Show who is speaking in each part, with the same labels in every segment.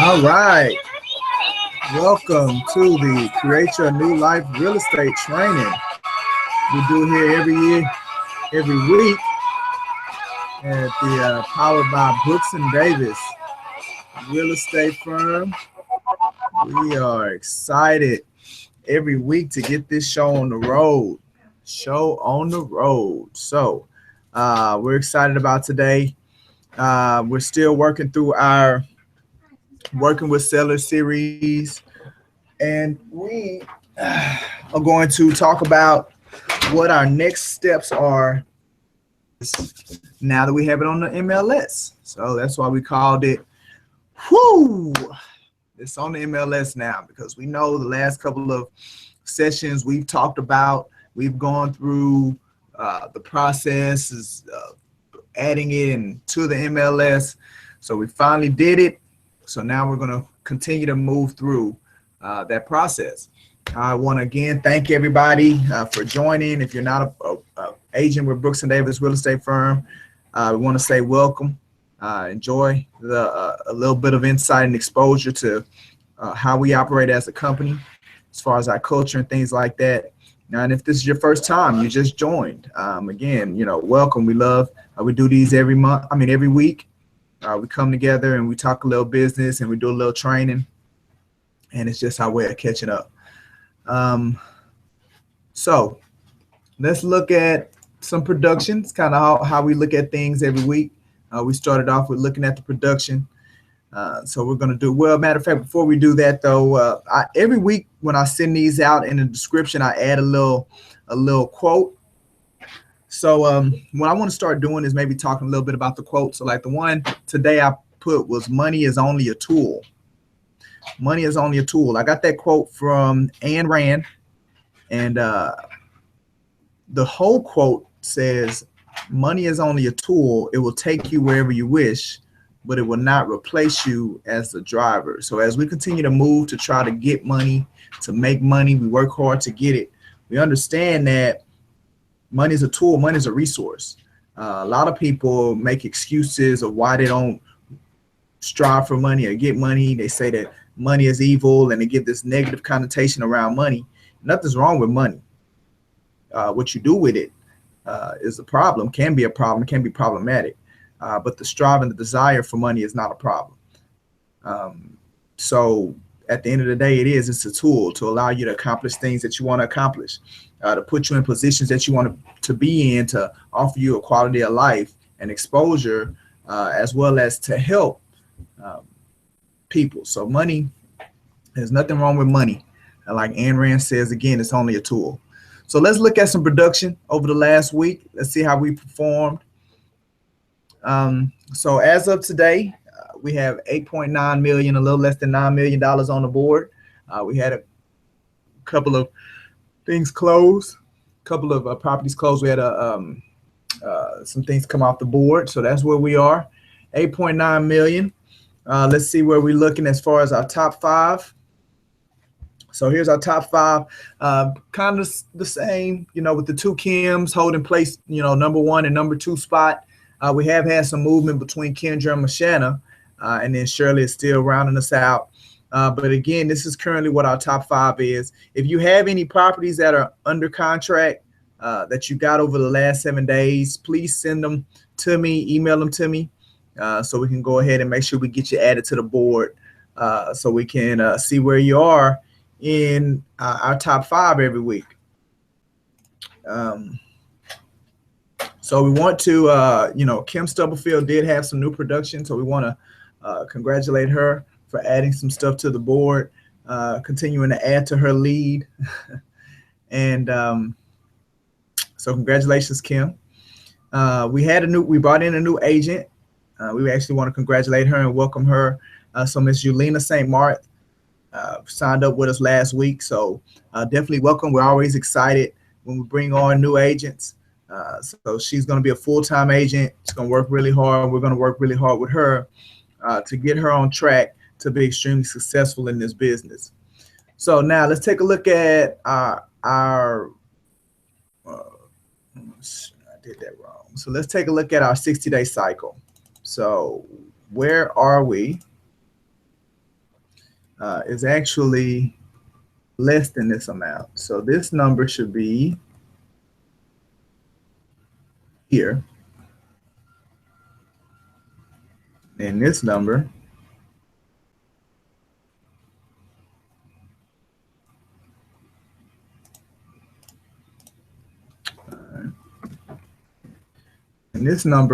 Speaker 1: All right. Welcome to the Create Your New Life Real Estate Training. We do here every year, every week at the powered by Brooks and Davis real estate firm. We are excited every week to get this show on the road. So we're excited about today. We're still working through our Working with Seller series, and we are going to talk about what our next steps are now that we have it on the MLS. So that's why we called it, whoo, it's on the MLS now, because we know the last couple of sessions we've gone through the process adding it into the MLS. So we finally did it. So now we're going to continue to move through that process. I want to again thank everybody for joining. If you're not a agent with Brooks and Davis Real Estate Firm, we want to say welcome. Enjoy a little bit of insight and exposure to how we operate as a company, as far as our culture and things like that. And if this is your first time, you just joined, again, welcome. We love. We do these every week. We come together and we talk a little business and we do a little training, and it's just our way of catching up. So let's look at some productions, kind of how we look at things every week. We started off with looking at the production. So we're going to do, well, matter of fact, before we do that though, every week when I send these out in the description, I add a little quote. So what I want to start doing is maybe talking a little bit about the quote. So like the one today I put was, money is only a tool. Money is only a tool. I got that quote from Ayn Rand, and the whole quote says, money is only a tool. It will take you wherever you wish, but it will not replace you as the driver. So as we continue to move to try to get money, to make money, we work hard to get it. We understand that money is a tool, money is a resource. A lot of people make excuses of why they don't strive for money or get money. They say that money is evil, and they give this negative connotation around money. Nothing's wrong with money. What you do with it is a problem, can be a problem, can be problematic. But the strive and the desire for money is not a problem. So at the end of the day, it's a tool to allow you to accomplish things that you want to accomplish, to put you in positions that you want to be in, to offer you a quality of life and exposure, as well as to help people. So money, there's nothing wrong with money. And like Ayn Rand says, again, it's only a tool. So let's look at some production over the last week. Let's see how we performed. So as of today, we have 8.9 million, a little less than $9 million on the board. We had a couple of things close, a couple of properties closed. We had some things come off the board. So that's where we are, 8.9 million. Let's see where we're looking as far as our top five. So here's our top five, kind of the same, with the two Kims holding place, number one and number two spot. We have had some movement between Kendra and Mashana, and then Shirley is still rounding us out. But again, this is currently what our top five is. If you have any properties that are under contract that you got over the last 7 days, please send them to me, email them to me, so we can go ahead and make sure we get you added to the board, so we can see where you are in our top five every week. So we want to, Kim Stubblefield did have some new production, so we want to congratulate her for adding some stuff to the board, continuing to add to her lead. And so congratulations, Kim. We brought in a new agent. We actually want to congratulate her and welcome her. So Miss Yulina St. Mark signed up with us last week. So definitely welcome. We're always excited when we bring on new agents. So she's going to be a full-time agent. She's going to work really hard. We're going to work really hard with her to get her on track to be extremely successful in this business. So now let's take a look at I did that wrong. So let's take a look at our 60-day cycle. So where are we? is actually less than this amount. So this number should be here. And this number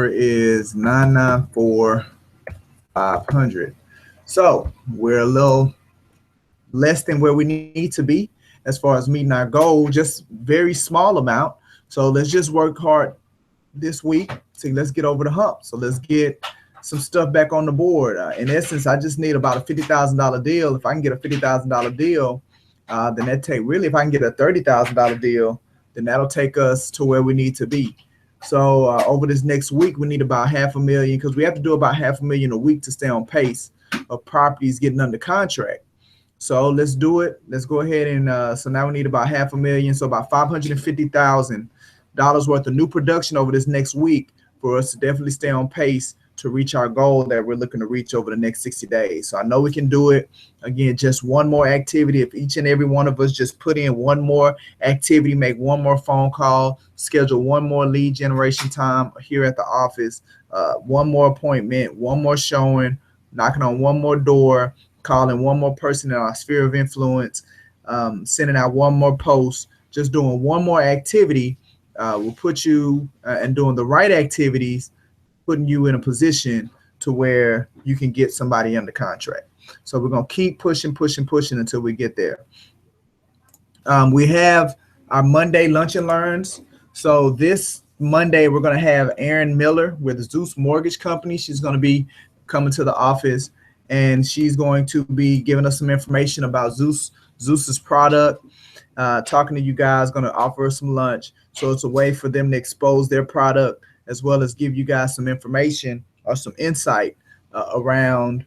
Speaker 1: is 994,500. So we're a little less than where we need to be as far as meeting our goal, just very small amount. So let's just work hard this week. So let's get over the hump. So let's get some stuff back on the board. In essence, I just need about a $50,000 deal. If I can get a $50,000 deal, then that take really, if I can get a $30,000 deal, then that'll take us to where we need to be. So over this next week, we need about $500,000 because we have to do about $500,000 a week to stay on pace of properties getting under contract. So let's do it. Let's go ahead and so now we need about $500,000. So about $550,000 worth of new production over this next week for us to definitely stay on pace to reach our goal that we're looking to reach over the next 60 days. So I know we can do it. Again, just one more activity. If each and every one of us just put in one more activity, make one more phone call, schedule one more lead generation time here at the office, one more appointment, one more showing, knocking on one more door, calling one more person in our sphere of influence, sending out one more post, just doing one more activity will put you and doing the right activities, putting you in a position to where you can get somebody under contract. So we're going to keep pushing until we get there. We have our Monday lunch and learns. So this Monday, we're going to have Erin Miller with the Zeus Mortgage Company. She's going to be coming to the office, and she's going to be giving us some information about Zeus's product, talking to you guys, going to offer us some lunch. So it's a way for them to expose their product as well as give you guys some information or some insight around,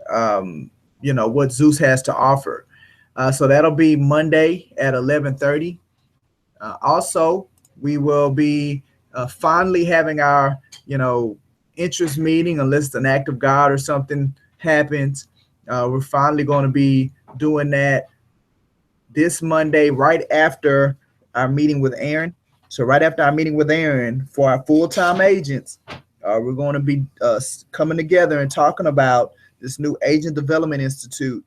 Speaker 1: what Zeus has to offer. So that'll be Monday at 11:30. Also, we will be finally having our, interest meeting, unless an act of God or something happens. We're finally going to be doing that this Monday, right after our meeting with Aaron. So right after our meeting with Aaron for our full-time agents, we're going to be coming together and talking about this new Agent Development Institute,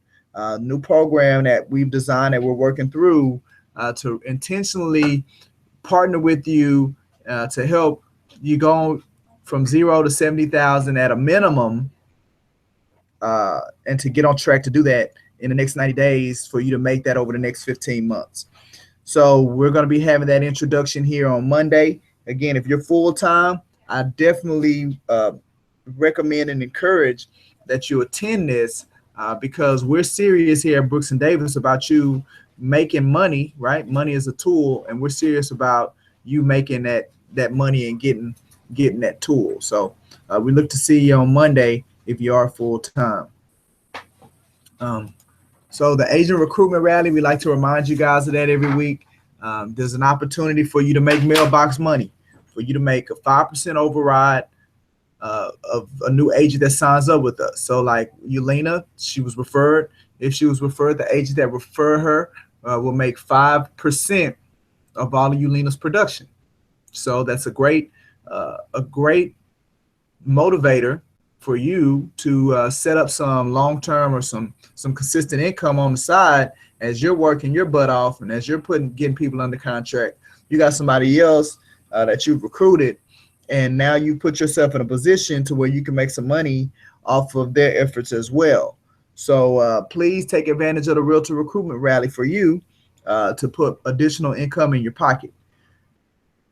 Speaker 1: new program that we've designed that we're working through to intentionally partner with you to help you go from 0 to 70,000 at a minimum, and to get on track to do that in the next 90 days for you to make that over the next 15 months. So we're going to be having that introduction here on Monday. Again, if you're full-time, I definitely recommend and encourage that you attend this because we're serious here at Brooks and Davis about you making money, right? Money is a tool, and we're serious about you making that money and getting that tool. So we look to see you on Monday if you are full-time. So the agent recruitment rally, we like to remind you guys of that every week. There's an opportunity for you to make mailbox money, for you to make a 5% override of a new agent that signs up with us. So like Yelena, she was referred. If she was referred, the agent that refer her will make 5% of all of Yelena's production. So that's a great motivator for you to set up some long-term or some consistent income on the side as you're working your butt off and as you're getting people under contract. You got somebody else that you've recruited, and now you put yourself in a position to where you can make some money off of their efforts as well. So please take advantage of the Realtor Recruitment Rally for you to put additional income in your pocket.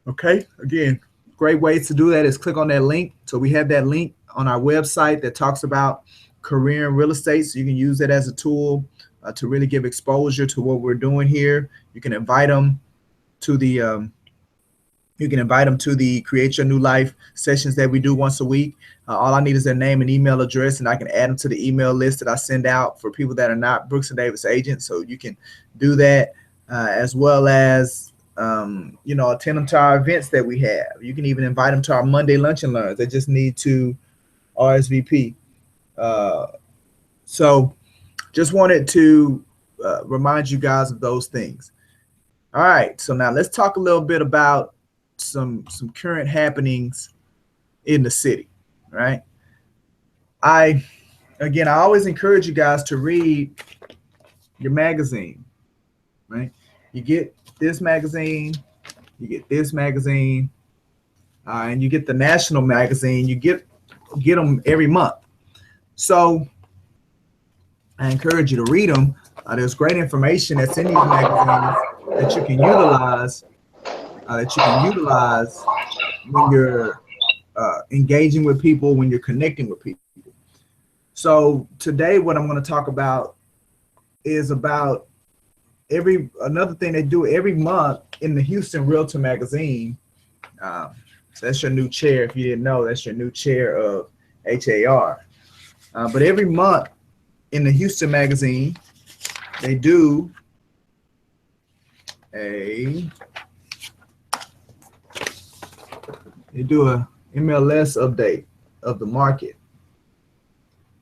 Speaker 1: Okay, again, great ways to do that is click on that link. So we have that link on our website that talks about career in real estate. So you can use that as a tool to really give exposure to what we're doing here. You can invite them to the Create Your New Life sessions that we do once a week. All I need is their name and email address, and I can add them to the email list that I send out for people that are not Brooks and Davis agents. So you can do that as well as attend them to our events that we have. You can even invite them to our Monday lunch and learns. They just need to RSVP. So just wanted to remind you guys of those things. All right, so now let's talk a little bit about some current happenings in the city, right? I always encourage you guys to read your magazine, right? You get this magazine, you get this magazine, and you get the national magazine. You get them every month. So I encourage you to read them. There's great information that's in these magazines that you can utilize. When you're engaging with people, when you're connecting with people. So today, what I'm going to talk about is about another thing they do every month in the Houston Realtor magazine. So that's your new chair. If you didn't know, that's your new chair of HAR. But every month in the Houston magazine, they do a MLS update of the market.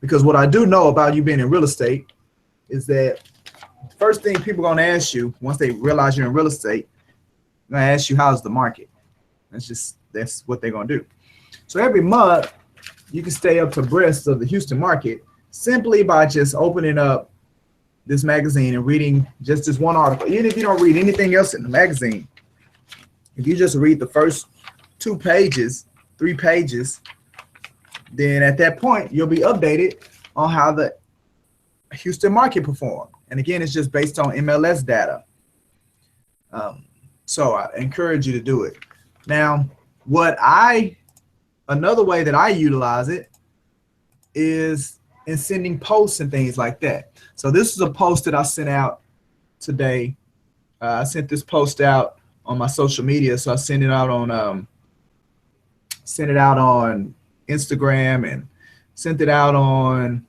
Speaker 1: Because what I do know about you being in real estate is that first thing people are going to ask you once they realize you're in real estate, they're going to ask you, how's the market? That's what they're going to do. So every month you can stay up to abreast of the Houston market simply by just opening up this magazine and reading just this one article. Even if you don't read anything else in the magazine, if you just read the first 2 pages, 3 pages, then at that point you'll be updated on how the Houston market performed. And again, it's just based on MLS data. So I encourage you to do it. Now, another way that I utilize it is in sending posts and things like that. So this is a post that I sent out today. I sent this post out on my social media. So I sent it out on Instagram and sent it out on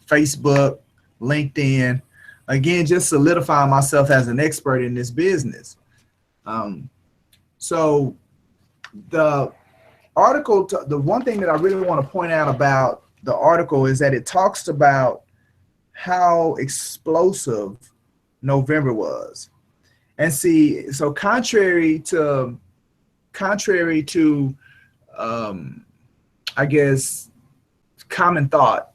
Speaker 1: Facebook, LinkedIn. Again, just solidifying myself as an expert in this business. So the article, the one thing that I really want to point out about the article is that it talks about how explosive November was. And see, so contrary to I guess common thought,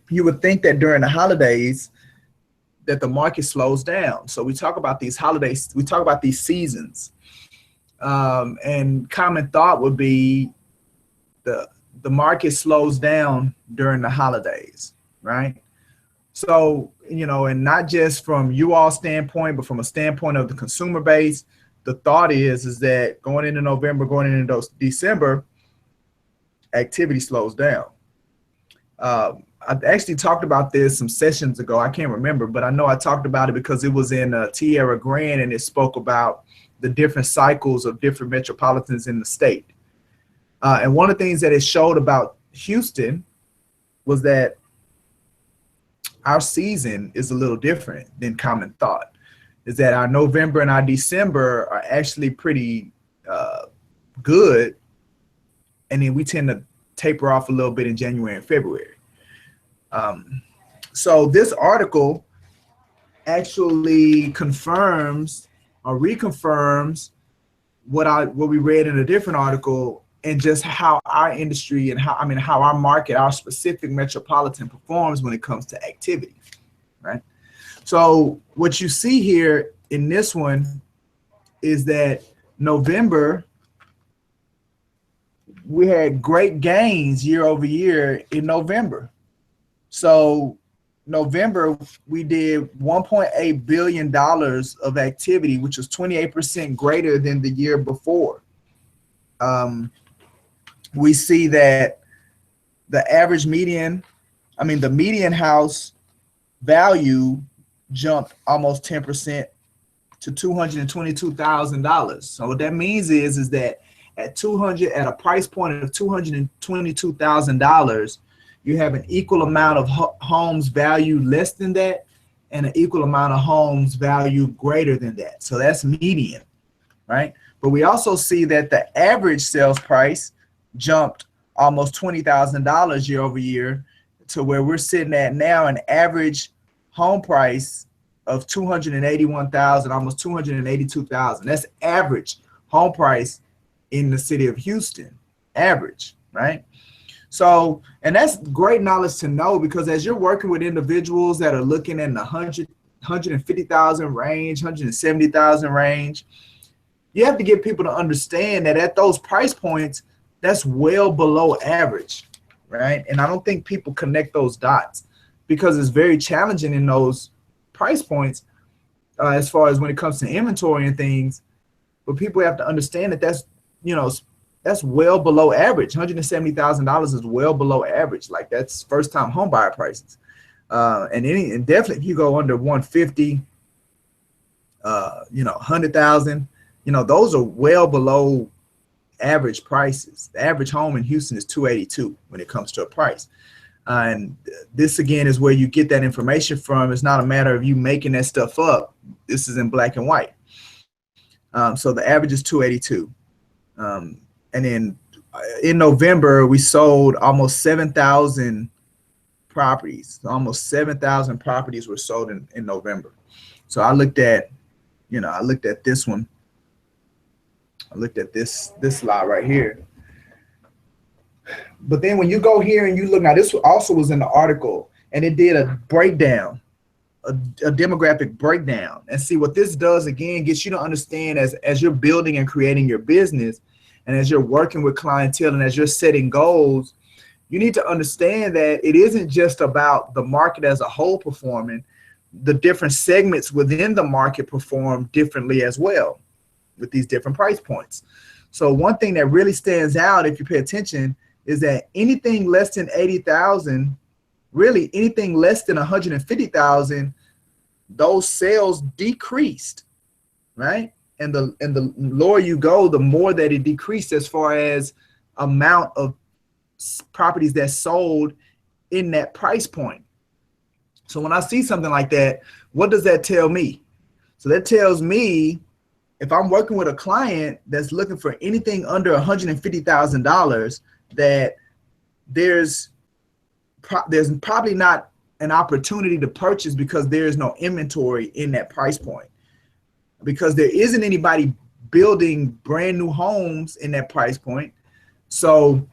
Speaker 1: you would think that during the holidays that the market slows down. So we talk about these holidays, we talk about these seasons, and common thought would be the market slows down during the holidays, right? So, and not just from you all standpoint, but from a standpoint of the consumer base, the thought is that going into November, going into December, activity slows down. I actually talked about this some sessions ago. I can't remember, but I know I talked about it because it was in Tierra Grande, and it spoke about the different cycles of different metropolitans in the state. And one of the things that it showed about Houston was that our season is a little different than common thought. Is that our November and our December are actually pretty good, and then we tend to taper off a little bit in January and February. So this article actually confirms or reconfirms what we read in a different article, and just how our industry and how our market, our specific metropolitan performs when it comes to activity, right? So what you see here in this one is that November, we had great gains year over year in November. So November, we did $1.8 billion of activity, which was 28% greater than the year before. We see that the median house value jumped almost 10% to $222,000. So what that means is that at a price point of $222,000, you have an equal amount of homes valued less than that and an equal amount of homes valued greater than that. So that's median, right? But we also see that the average sales price jumped almost $20,000 year over year to where we're sitting at now, an average home price of 281,000, almost 282,000. That's average home price in the city of Houston, average, right? So, and that's great knowledge to know, because as you're working with individuals that are looking in the 150,000 range, 170,000 range, you have to get people to understand that at those price points, that's well below average, right? And I don't think people connect those dots, because it's very challenging in those price points as far as when it comes to inventory and things. But people have to understand that that's, you know, that's well below average. $170,000 is well below average. Like, that's first time home buyer prices. And definitely if you go under 150, 100,000, those are well below average prices. The average home in Houston is 282 when it comes to a price. And this again is where you get that information from. It's not a matter of you making that stuff up. This is in black and white. So the average is 282. And then in November, we sold almost 7,000 properties. Almost 7,000 properties were sold in November. So I looked at, this one. I looked at this slide right here. But then when you go here and you look, now this also was in the article, and it did a breakdown, a demographic breakdown. And see what this does, again, gets you to understand as you're building and creating your business, and as you're working with clientele, and as you're setting goals, you need to understand that it isn't just about the market as a whole performing. The different segments within the market perform differently as well with these different price points. So one thing that really stands out, if you pay attention, is that anything less than 80,000, really anything less than 150,000, those sales decreased, right? And the lower you go, the more that it decreased as far as amount of properties that sold in that price point. So when I see something like that, what does that tell me? So that tells me, if I'm working with a client that's looking for anything under $150,000, that there's probably not an opportunity to purchase, because there is no inventory in that price point, because there isn't anybody building brand new homes in that price point. So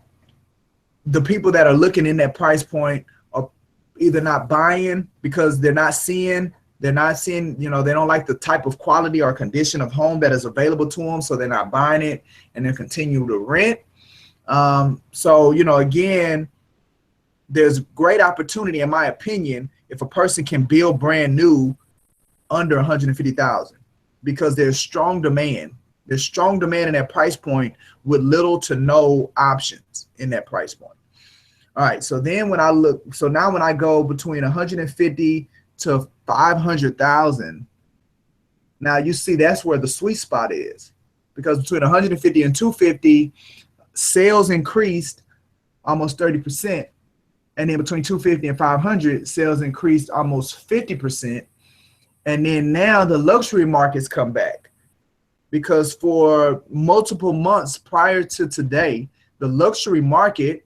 Speaker 1: the people that are looking in that price point are either not buying because they're not seeing, they don't like the type of quality or condition of home that is available to them, so they're not buying it, and they continue to rent. So, again, there's great opportunity, in my opinion, if a person can build brand new under 150,000, because there's strong demand. There's strong demand in that price point with little to no options in that price point. All right. So then when I go between 150 to 500,000, now you see that's where the sweet spot is, because between 150 and 250, sales increased almost 30%. And then between 250 and 500, sales increased almost 50%. And then now the luxury markets come back, because for multiple months prior to today, the luxury market,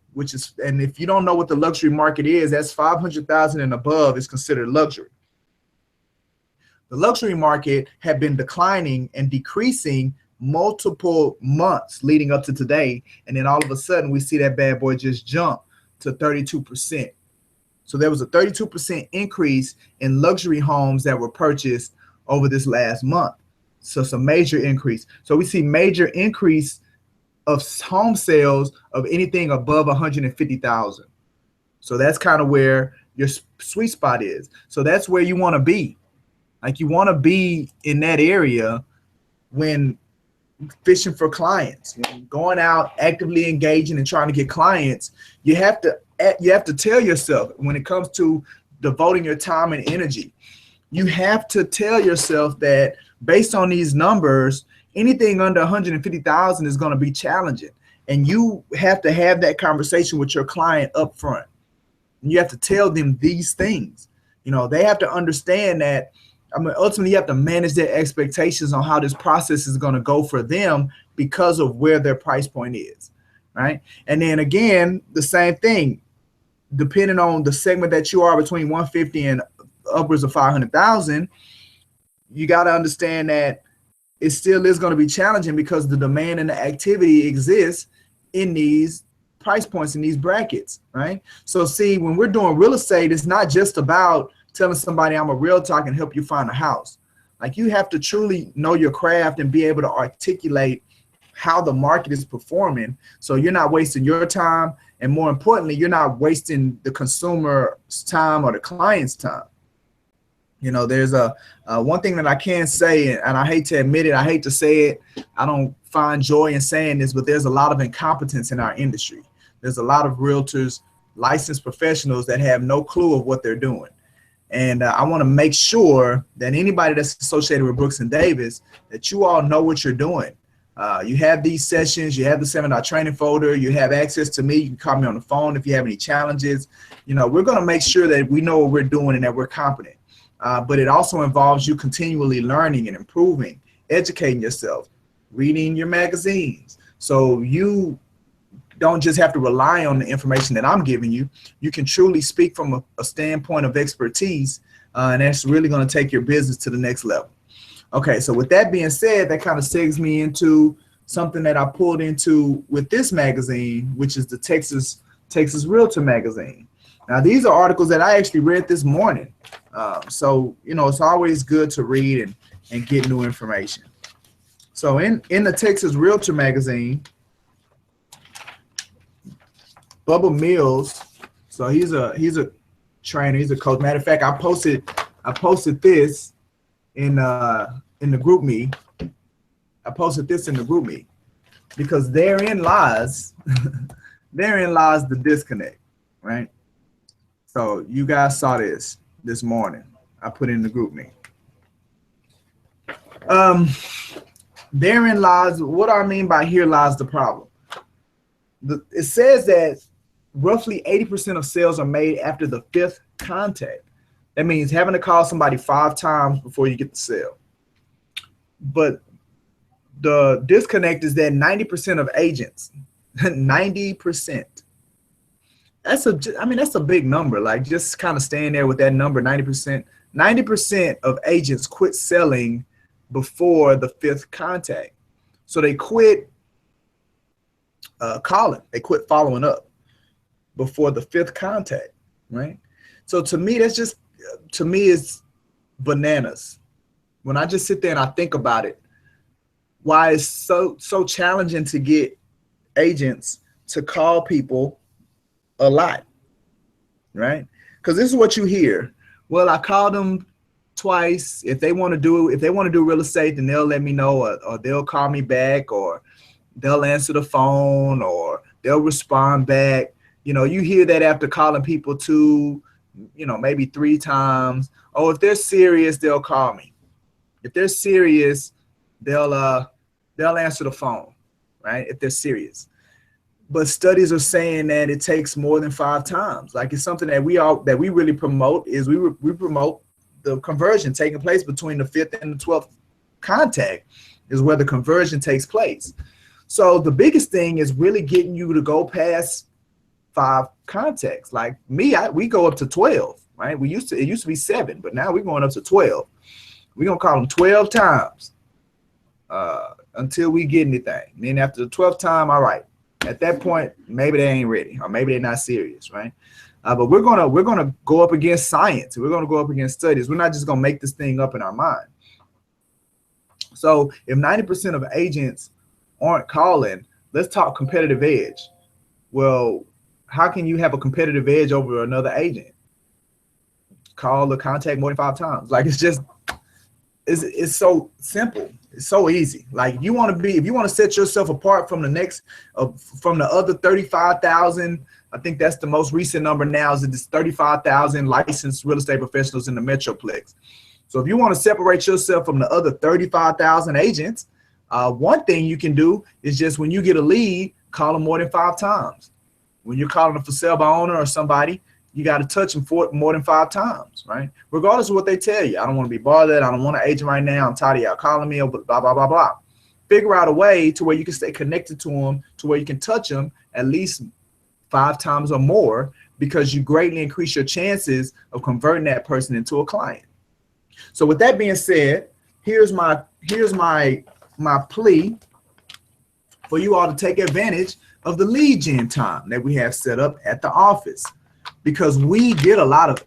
Speaker 1: and if you don't know what the luxury market is, that's 500,000 and above is considered luxury. The luxury market had been declining and decreasing multiple months leading up to today. And then all of a sudden we see that bad boy just jump to 32%. So there was a 32% increase in luxury homes that were purchased over this last month. So it's a major increase. So we see major increase of home sales of anything above 150,000. So that's kind of where your sweet spot is. So that's where you want to be. Like, you want to be in that area when fishing for clients, when going out actively engaging and trying to get clients. You have to tell yourself, when it comes to devoting your time and energy, you have to tell yourself that based on these numbers, anything under 150,000 is going to be challenging. And you have to have that conversation with your client up front. And you have to tell them these things. They have to understand that, ultimately you have to manage their expectations on how this process is going to go for them because of where their price point is, right? And then again, the same thing. depending on the segment that you are, between 150 and upwards of 500,000, you got to understand that it still is going to be challenging because the demand and the activity exists in these price points, in these brackets, right? So see, when we're doing real estate, it's not just about telling somebody I'm a realtor, I can help you find a house. Like, you have to truly know your craft and be able to articulate how the market is performing, so you're not wasting your time, and more importantly, you're not wasting the consumer's time or the client's time. You know, there's a one thing that I can say, and I hate to admit it, I hate to say it, I don't find joy in saying this, but there's a lot of incompetence in our industry. There's a lot of realtors, licensed professionals, that have no clue of what they're doing. And I want to make sure that anybody that's associated with Brooks and Davis, that you all know what you're doing. You have these sessions, you have the seminar training folder, you have access to me. You can call me on the phone if you have any challenges. You know, we're going to make sure that we know what we're doing and that we're competent. But it also involves you continually learning and improving, educating yourself, reading your magazines. So you don't just have to rely on the information that I'm giving you. You can truly speak from a standpoint of expertise, and that's really going to take your business to the next level. Okay, so with that being said, that kind of segues me into something that I pulled into with this magazine, which is the Texas Realtor magazine. Now, these are articles that I actually read this morning. So, you know, it's always good to read and get new information. So in the Texas Realtor magazine, Bubba Mills, so he's a trainer, he's a coach. Matter of fact, I posted this in the group me. I posted this in the group me because therein lies the disconnect, right? So you guys saw this morning. I put in the group me. Therein lies, what I mean by here lies the problem. It says that roughly 80% of sales are made after the 5th contact. That means having to call somebody 5 times before you get the sale. But the disconnect is that 90% of agents, 90%. That's a big number. Like, just kind of staying there with that number, 90%. 90% of agents quit selling before the 5th contact. So they quit calling. They quit following up before the 5th contact, right? So to me, it's bananas. When I just sit there and I think about it, why it's so challenging to get agents to call people a lot, right? Because this is what you hear. Well, I called them twice. If they want to do real estate, then they'll let me know, or they'll call me back, or they'll answer the phone, or they'll respond back. You know, you hear that after calling people 2, you know, maybe 3 times. Oh, if they're serious, they'll call me. If they're serious, they'll answer the phone, right? If they're serious. But studies are saying that it takes more than 5 times. Like, it's something that we really promote, is we promote the conversion taking place between the 5th and the 12th contact is where the conversion takes place. So the biggest thing is really getting you to go past 5 contacts. Like me, we go up to 12, right? It used to be 7, but now we're going up to 12. We're gonna call them 12 times until we get anything. And then after the 12th time, all right. At that point, maybe they ain't ready, or maybe they're not serious, right? But we're gonna go up against science. We're gonna go up against studies. We're not just gonna make this thing up in our mind. So if 90% of agents aren't calling, let's talk competitive edge. Well, how can you have a competitive edge over another agent? Call or contact more than 5 times. Like, it's so simple. It's so easy. Like, if you want to set yourself apart from the other 35,000, I think that's the most recent number now, is it's 35,000 licensed real estate professionals in the Metroplex. So if you want to separate yourself from the other 35,000 agents, one thing you can do is just, when you get a lead, call them more than 5 times. When you're calling a for sale by owner or somebody, you got to touch them for more than 5 times, right? Regardless of what they tell you. I don't want to be bothered. I don't want an agent right now. I'm tired of y'all calling me, blah, blah, blah, blah. Figure out a way to where you can stay connected to them, to where you can touch them at least 5 times or more, because you greatly increase your chances of converting that person into a client. So with that being said, here's my plea for you all to take advantage of the lead gen time that we have set up at the office, because we get a lot of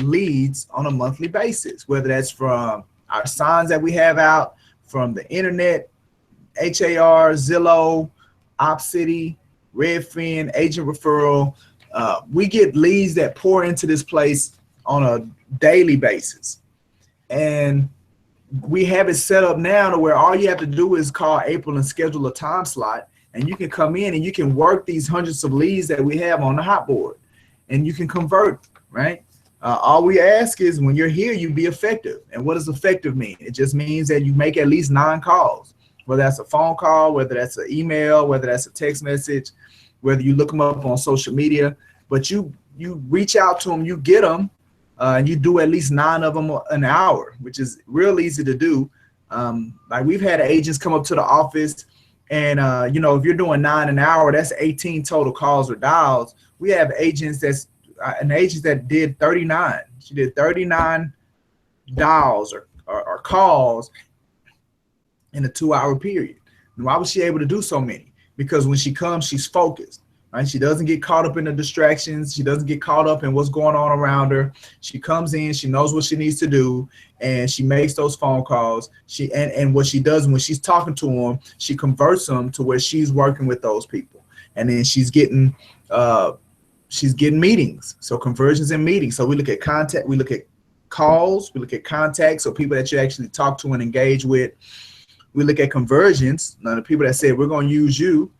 Speaker 1: leads on a monthly basis, whether that's from our signs that we have out, from the internet, HAR, Zillow, OpCity, Redfin, agent referral. We get leads that pour into this place on a daily basis. And we have it set up now to where all you have to do is call April and schedule a time slot, and you can come in and you can work these hundreds of leads that we have on the hot board, and you can convert, right? All we ask is when you're here, you be effective. And what does effective mean? It just means that you make at least 9 calls, whether that's a phone call, whether that's an email, whether that's a text message, whether you look them up on social media, but you reach out to them, you get them, and you do at least 9 of them an hour, which is real easy to do. Like we've had agents come up to the office, and you know, if you're doing 9 an hour, that's 18 total calls or dials. We have agents that's an agent that did 39. She did 39 dials or calls in a 2-hour period. And why was she able to do so many? Because when she comes, she's focused, right? She doesn't get caught up in the distractions. She doesn't get caught up in what's going on around her. She comes in, she knows what she needs to do, and she makes those phone calls. And what she does when she's talking to them, she converts them to where she's working with those people. And then she's getting meetings. So conversions and meetings. So we look at contact, we look at calls, we look at contacts, so people that you actually talk to and engage with. We look at conversions, the people that said we're going to use you,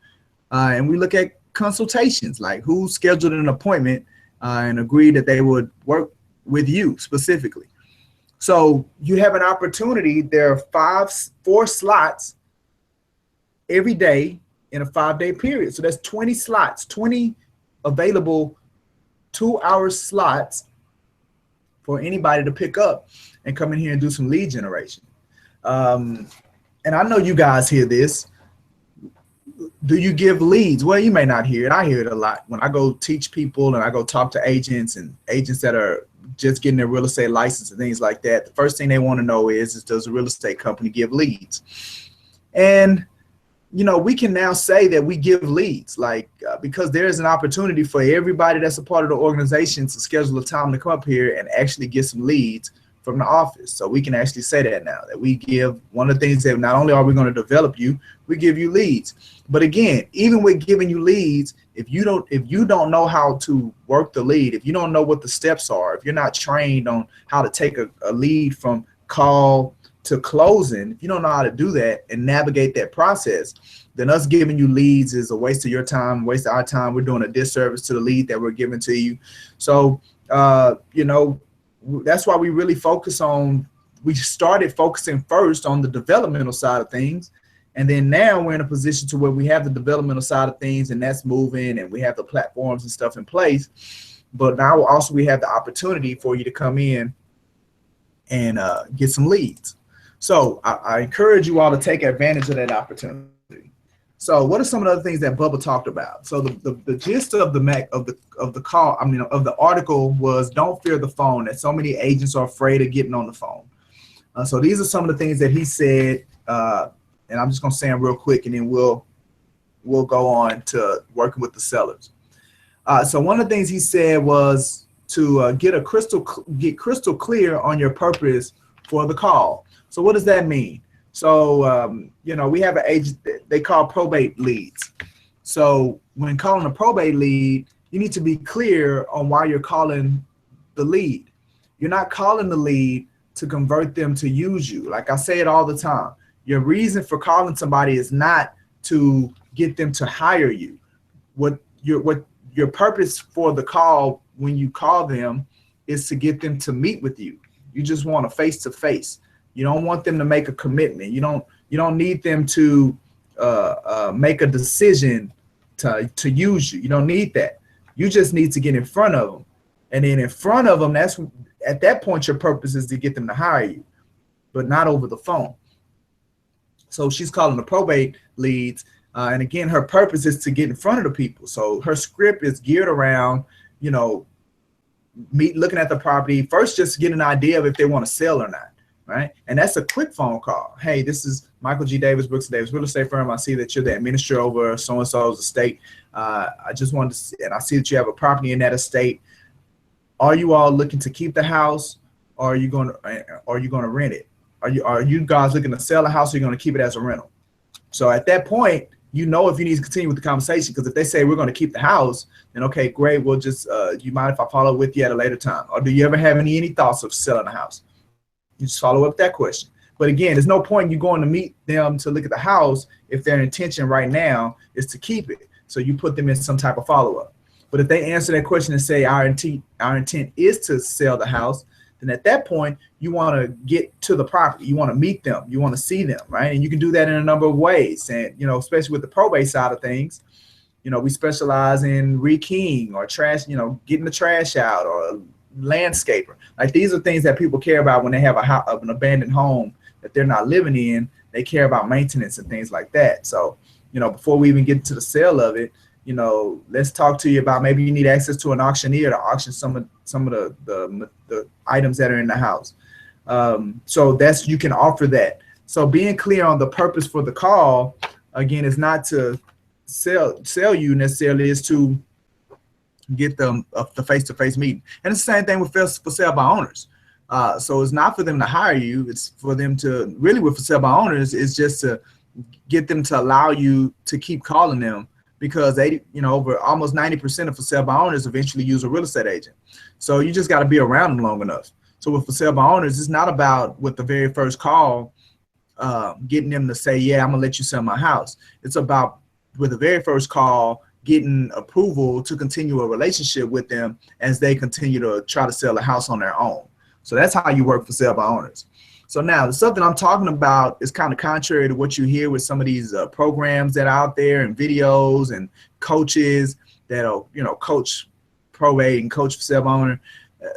Speaker 1: and we look at consultations, like who scheduled an appointment and agreed that they would work with you specifically. So you have an opportunity. There are 4 slots every day in a 5-day period. So that's 20 slots, 20 available 2-hour slots for anybody to pick up and come in here and do some lead generation. And I know you guys hear this. Do you give leads? Well, you may not hear it. I hear it a lot when I go teach people and I go talk to agents and agents that are just getting their real estate license and things like that. The first thing they want to know is does a real estate company give leads? And you know, we can now say that we give leads, like because there is an opportunity for everybody that's a part of the organization to schedule a time to come up here and actually get some leads from the office. So we can actually say that now, that we give, one of the things that not only are we going to develop you, we give you leads. But again, even with giving you leads, if you don't know how to work the lead, if you don't know what the steps are, if you're not trained on how to take a lead from call to closing, if you don't know how to do that and navigate that process, then us giving you leads is a waste of your time, waste of our time. We're doing a disservice to the lead that we're giving to you. So, you know, that's why we really we started focusing first on the developmental side of things. And then now we're in a position to where we have the developmental side of things, and that's moving, and we have the platforms and stuff in place. But now also we have the opportunity for you to come in and get some leads. So I encourage you all to take advantage of that opportunity. So what are some of the other things that Bubba talked about? So the gist of the article was, don't fear the phone, that so many agents are afraid of getting on the phone. So these are some of the things that he said, and I'm just going to say them real quick, and then we'll go on to working with the sellers. So one of the things he said was to get crystal clear on your purpose for the call. So what does that mean? So, you know, we have an agent that they call probate leads. So when calling a probate lead, you need to be clear on why you're calling the lead. You're not calling the lead to convert them to use you. Like I say it all the time, your reason for calling somebody is not to get them to hire you. What your purpose for the call when you call them is to get them to meet with you. You just want a face-to-face. You don't want them to make a commitment. You don't need them to make a decision to use you. You don't need that. You just need to get in front of them. And then in front of them, at that point, your purpose is to get them to hire you, but not over the phone. So she's calling the probate leads And again, her purpose is to get in front of the people. So her script is geared around, you know, looking at the property first, just get an idea of if they want to sell or not, right? And that's a quick phone call. Hey, this is Michael G. Davis, Brooks Davis Real Estate Firm. I see that you're the administrator over so-and-so's estate. I just wanted to see, and I see that you have a property in that estate. Are you all looking to keep the house, or are you going to rent it? Are you guys looking to sell the house, or are you going to keep it as a rental? So at that point, you know if you need to continue with the conversation, because if they say we're going to keep the house, then okay, great. We'll just, you mind if I follow with you at a later time? Or do you ever have any thoughts of selling the house? You just follow up that question. But again, there's no point in you going to meet them to look at the house if their intention right now is to keep it. So you put them in some type of follow-up. But if they answer that question and say our intent is to sell the house, then at that point, you want to get to the property. You want to meet them. You want to see them, right? And you can do that in a number of ways. And, you know, especially with the probate side of things, you know, we specialize in rekeying or trash, you know, getting the trash out, or landscaper. Like, these are things that people care about when they have an abandoned home that they're not living in. They care about maintenance and things like that. So, you know, before we even get to the sale of it, you know, let's talk to you about maybe you need access to an auctioneer to auction some of the items that are in the house. So you can offer that. So being clear on the purpose for the call, again, is not to sell you necessarily, is to get them the face-to-face meeting. And it's the same thing with for sale by owners. So it's not for them to hire you. It's for them to really, with for sale by owners, it's just to get them to allow you to keep calling them, because they, you know, over almost 90% of for sale by owners eventually use a real estate agent. So you just got to be around them long enough. So with for sale by owners, it's not about, with the very first call, getting them to say, yeah, I'm gonna let you sell my house. It's about, with the very first call, getting approval to continue a relationship with them as they continue to try to sell a house on their own. So that's how you work for sale by owners. So now the stuff that I'm talking about is kind of contrary to what you hear with some of these programs that are out there, and videos and coaches that'll, you know, coach probate and coach for sale by owner.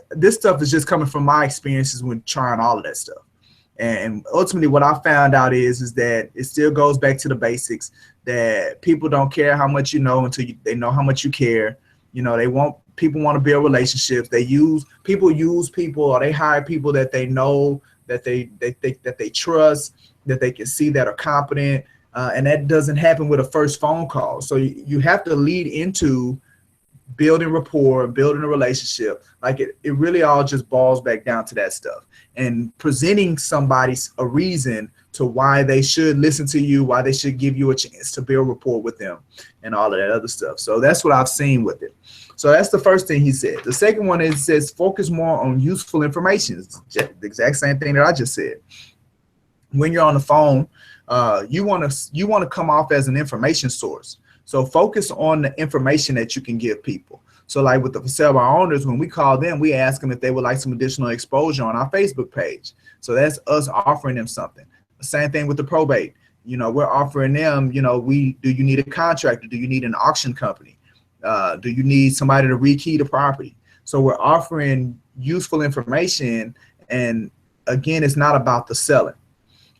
Speaker 1: This stuff is just coming from my experiences when trying all of that stuff. And ultimately what I found out is that it still goes back to the basics, that people don't care how much you know until they know how much you care. You know, people want to build relationships. People use people, or they hire people that they know, that they trust, that they can see that are competent, and that doesn't happen with a first phone call. So you have to lead into building rapport, building a relationship. Like it really all just boils back down to that stuff, and presenting somebody a reason to why they should listen to you, why they should give you a chance to build rapport with them, and all of that other stuff. So that's what I've seen with it. So that's the first thing he said. The second one is, says focus more on useful information. It's the exact same thing that I just said. When you're on the phone, you want to come off as an information source. So focus on the information that you can give people. So like with the for sale by owners, when we call them, we ask them if they would like some additional exposure on our Facebook page. So that's us offering them something. The same thing with the probate. You know, we're offering them, you know, do you need a contractor? Do you need an auction company? Do you need somebody to rekey the property? So we're offering useful information, and again, it's not about the selling.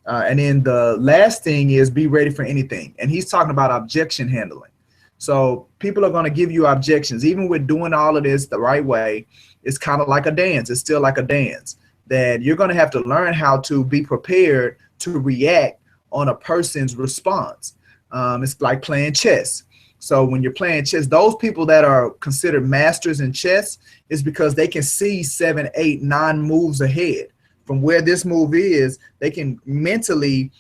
Speaker 1: And then the last thing is be ready for anything. And he's talking about objection handling. So people are going to give you objections. Even with doing all of this the right way, it's kind of like a dance. It's still like a dance, that you're going to have to learn how to be prepared to react on a person's response. It's like playing chess. So when you're playing chess, those people that are considered masters in chess is because they can see 7, 8, 9 moves ahead. From where this move is, they can mentally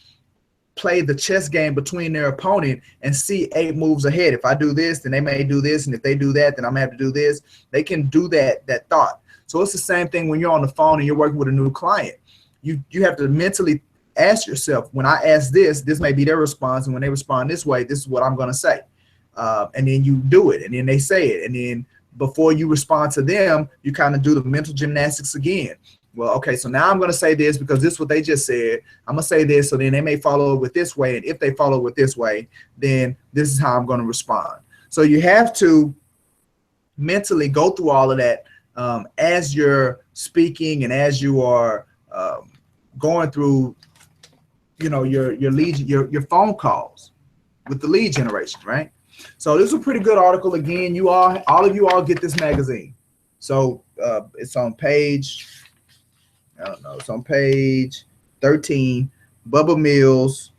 Speaker 1: play the chess game between their opponent and see 8 moves ahead. If I do this, then they may do this. And if they do that, then I'm gonna have to do this. They can do that thought. So it's the same thing when you're on the phone and you're working with a new client. You have to mentally ask yourself, when I ask this may be their response. And when they respond this way, this is what I'm gonna say. And then you do it, and then they say it, and then before you respond to them, you kind of do the mental gymnastics again. Well, okay, so now I'm going to say this because this is what they just said. I'm going to say this, so then they may follow it with this way, and if they follow it with this way, then this is how I'm going to respond. So you have to mentally go through all of that as you're speaking, and as you are going through, you know, your phone calls. with the lead generation, right? So this is a pretty good article. Again, all of you all get this magazine. So it's on page, I don't know, it's on page 13. Bubba Mills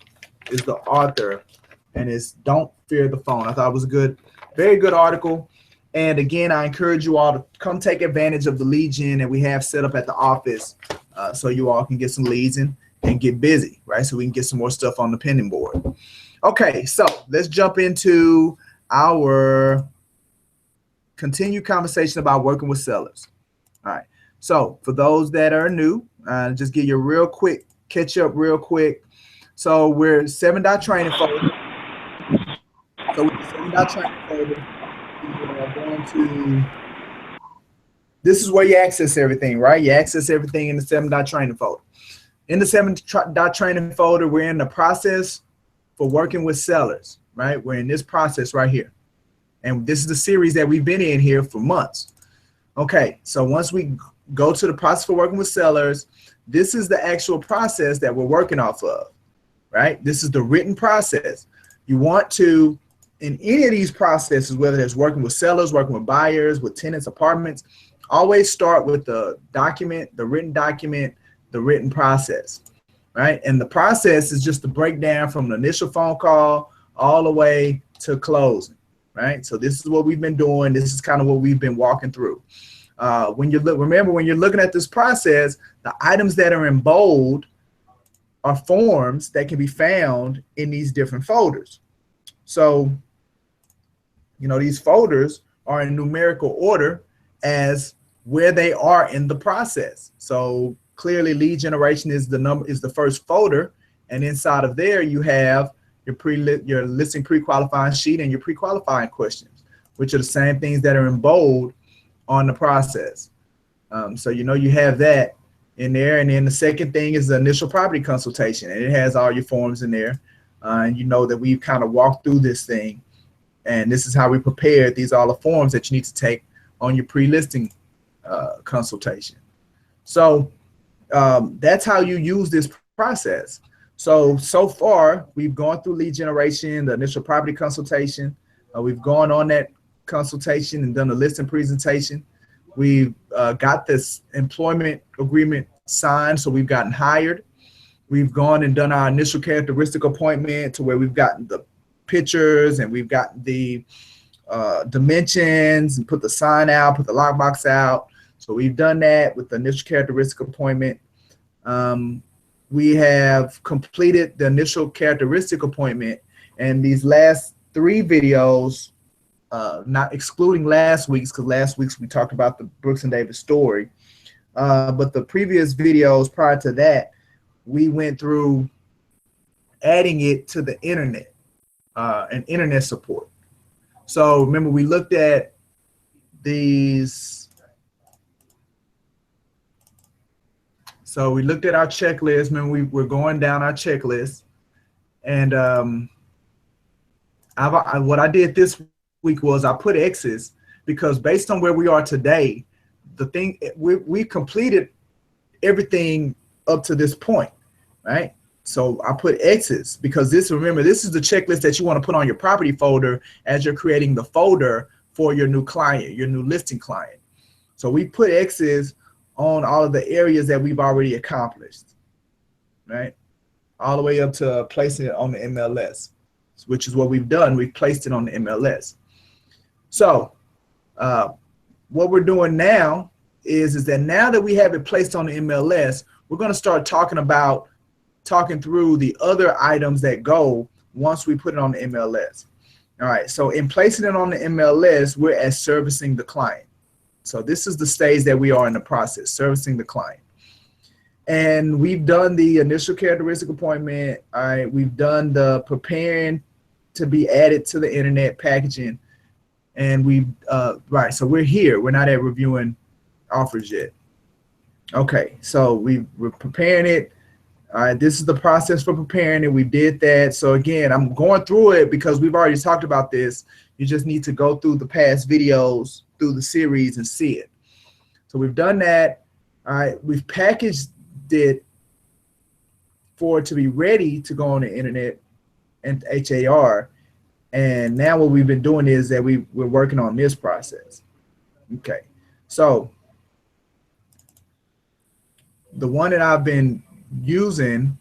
Speaker 1: is the author, and it's Don't Fear the Phone. I thought it was a good, very good article. And again, I encourage you all to come take advantage of the lead gen that we have set up at the office, so you all can get some leads in and get busy, right? So we can get some more stuff on the pending board. Okay, so let's jump into our continued conversation about working with sellers. All right, so for those that are new, just give you a real quick catch up real quick. So we're 7-Training folder. So with the 7-Training folder, we are going to, this is where you access everything, right? You access everything in the 7-Training folder. In the 7-Training folder, we're in the process for working with sellers, right? We're in this process right here. And this is the series that we've been in here for months. Okay, so once we go to the process for working with sellers, this is the actual process that we're working off of, right? This is the written process. You want to, in any of these processes, whether it's working with sellers, working with buyers, with tenants, apartments, always start with the document, the written process, right? And the process is just the breakdown from the initial phone call all the way to closing, right? So this is what we've been doing. This is kind of what we've been walking through. Remember, when you're looking at this process, the items that are in bold are forms that can be found in these different folders. So, you know, these folders are in numerical order as where they are in the process. So clearly lead generation is the first folder, and inside of there you have your listing pre-qualifying sheet and your pre-qualifying questions, which are the same things that are in bold on the process. So you know you have that in there, and then the second thing is the initial property consultation, and it has all your forms in there, and you know that we've kind of walked through this thing, and this is how we prepared. These are all the forms that you need to take on your pre-listing consultation. So that's how you use this process. So far we've gone through lead generation, the initial property consultation. We've gone on that consultation and done the listing presentation. We've got this employment agreement signed, so we've gotten hired. We've gone and done our initial characteristic appointment, to where we've gotten the pictures and we've got the dimensions and put the sign out, put the lockbox out. So we've done that with the initial characteristic appointment. We have completed the initial characteristic appointment, and these last 3 videos, not excluding last week's, because last week's we talked about the Brooks and Davis story, but the previous videos prior to that, we went through adding it to the internet and internet support. So remember, we looked at these. So we looked at our checklist. Remember, we were going down our checklist, and what I did this week was I put X's, because based on where we are today, we completed everything up to this point, right? So I put X's because remember, this is the checklist that you want to put on your property folder as you're creating the folder for your new client, your new listing client. So we put X's on all of the areas that we've already accomplished, right? All the way up to placing it on the MLS, which is what we've done. We've placed it on the MLS. So what we're doing now is that now that we have it placed on the MLS, we're going to start talking through the other items that go once we put it on the MLS. All right, so in placing it on the MLS, we're at servicing the client. So this is the stage that we are in the process, servicing the client. And we've done the initial characteristic appointment. All right, we've done the preparing to be added to the internet packaging. And right, so we're here. We're not at reviewing offers yet. Okay, so we're preparing it. All right, this is the process for preparing it. We did that. So again, I'm going through it because we've already talked about this. You just need to go through the past videos, through the series, and see it. So we've done that. All right, we've packaged it for it to be ready to go on the internet. and HAR. And now what we've been doing is that we're working on this process. Okay, so the one that I've been using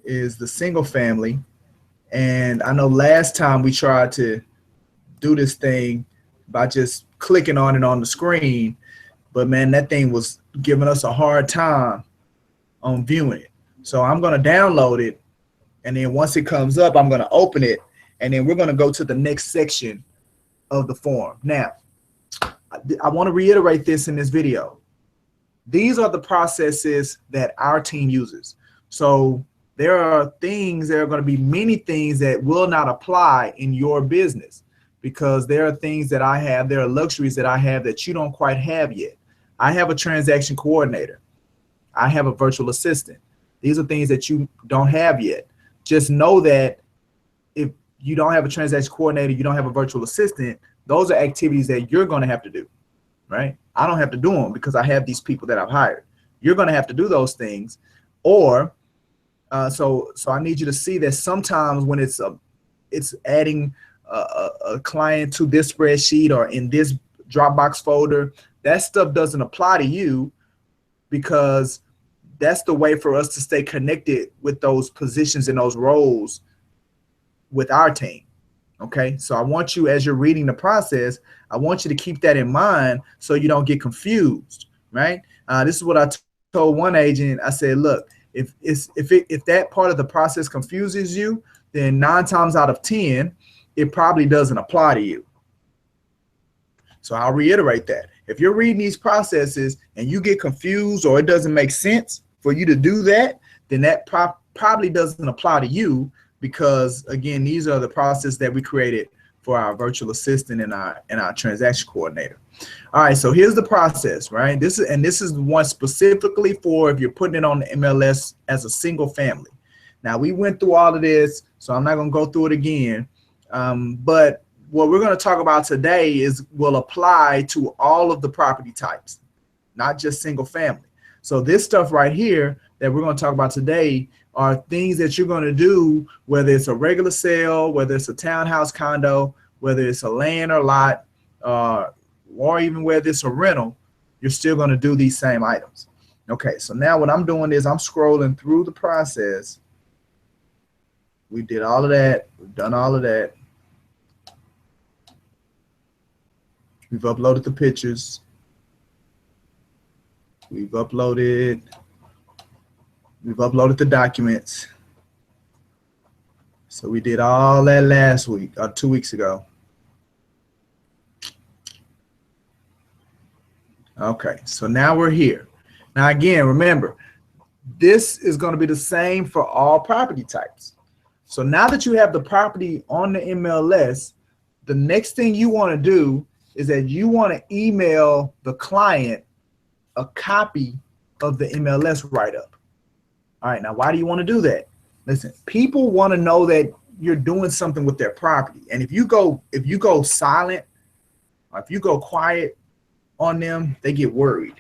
Speaker 1: is the single family. And I know last time we tried to do this thing by just clicking on it on the screen, but man, that thing was giving us a hard time on viewing it. So I'm going to download it, and then once it comes up, I'm going to open it, and then we're going to go to the next section of the form. Now, I want to reiterate this in this video. These are the processes that our team uses. So there are things, there are going to be many things that will not apply in your business, because there are things that I have, there are luxuries that I have that you don't quite have yet. I have a transaction coordinator. I have a virtual assistant. These are things that you don't have yet. Just know that if you don't have a transaction coordinator, you don't have a virtual assistant, those are activities that you're going to have to do, right? I don't have to do them because I have these people that I've hired. You're going to have to do those things. Or so I need you to see that sometimes when it's adding a client to this spreadsheet or in this Dropbox folder, that stuff doesn't apply to you, because that's the way for us to stay connected with those positions and those roles with our team. Okay, so I want you, as you're reading the process, I want you to keep that in mind so you don't get confused, right? This is what I told one agent. I said, look, if that part of the process confuses you, then 9 times out of 10, it probably doesn't apply to you. So I'll reiterate that. If you're reading these processes and you get confused or it doesn't make sense for you to do that, then that probably doesn't apply to you, because again, these are the processes that we created for our virtual assistant and our transaction coordinator. All right, so here's the process, right? This is one specifically for if you're putting it on the MLS as a single family. Now, we went through all of this, so I'm not going to go through it again. But what we're going to talk about today will apply to all of the property types, not just single family. So this stuff right here that we're going to talk about today are things that you're going to do, whether it's a regular sale, whether it's a townhouse condo, whether it's a land or lot, or even whether it's a rental, you're still going to do these same items. Okay, so now what I'm doing is I'm scrolling through the process. We did all of that. We've done all of that. We've uploaded the pictures. We've uploaded the documents. So we did all that last week or 2 weeks ago. Okay, so now we're here. Now again, remember, this is going to be the same for all property types. So now that you have the property on the MLS, the next thing you want to do is that you want to email the client a copy of the MLS write-up. All right, now why do you want to do that? Listen, people want to know that you're doing something with their property. And if you go silent, or if you go quiet on them, they get worried.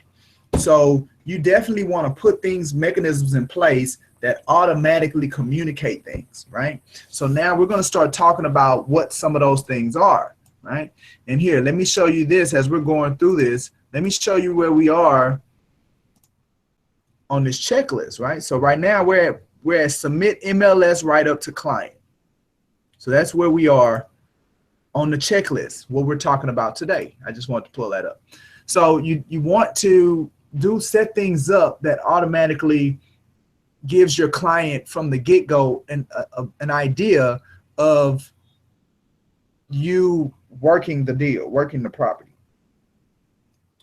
Speaker 1: So you definitely want to put mechanisms in place that automatically communicate things, right? So now we're going to start talking about what some of those things are, right? And here, let me show you this as we're going through this. Let me show you where we are on this checklist, right? So right now we're at submit MLS write-up to client. So that's where we are on the checklist, what we're talking about today. I just want to pull that up. So you want to set things up that automatically gives your client from the get-go an idea of you working the deal, working the property.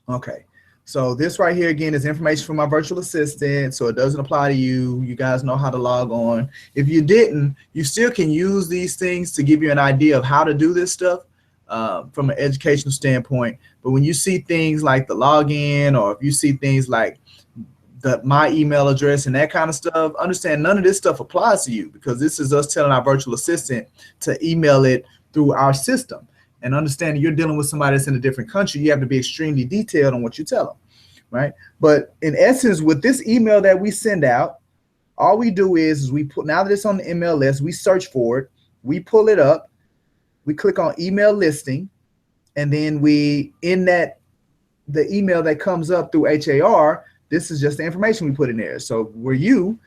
Speaker 1: Okay, so this right here again is information from my virtual assistant, so it doesn't apply to you. You guys know how to log on. If you didn't, you still can use these things to give you an idea of how to do this stuff from an educational standpoint. But when you see things like the login, or if you see things like my email address and that kind of stuff, understand none of this stuff applies to you, because this is us telling our virtual assistant to email it through our system. And understand you're dealing with somebody that's in a different country, you have to be extremely detailed on what you tell them, right? But in essence, with this email that we send out, all we do is we put, now that it's on the MLS, we search for it, we pull it up, we click on email listing, and then we, in that, the email that comes up through HAR, this is just the information we put in there. So where you,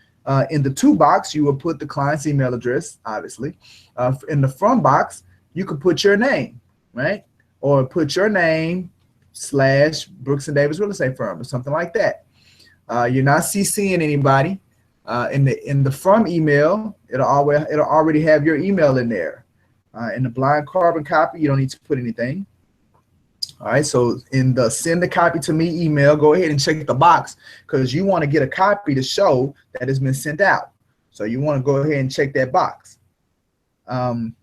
Speaker 1: in the to box, you will put the client's email address, obviously. In the from box, you could put your name, right? Or put your name / Brooks and Davis Real Estate Firm or something like that. You're not CCing anybody. In the from email, it'll already have your email in there. In the blind carbon copy, you don't need to put anything. All right, so in the send the copy to me email, go ahead and check the box because you want to get a copy to show that it's been sent out. So you want to go ahead and check that box. In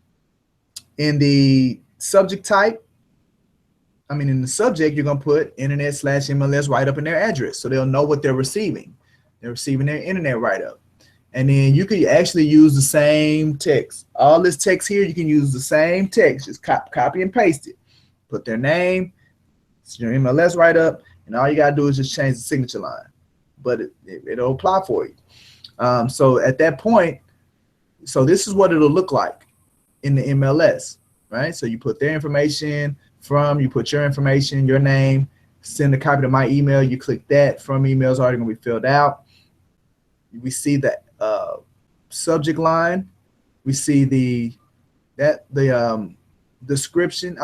Speaker 1: the subject type, in the subject, you're going to put internet / MLS write-up in their address so they'll know what they're receiving. They're receiving their internet write-up. And then you can actually use the same text. All this text here, you can use the same text. Just copy and paste it. Put their name, it's your MLS write-up, and all you got to do is just change the signature line. But it'll apply for you. So at that point, so this is what it'll look like in the MLS, right? So you put their information you put your information, your name, send a copy to my email. You click that. From email is already going to be filled out. We see the subject line. We see the description,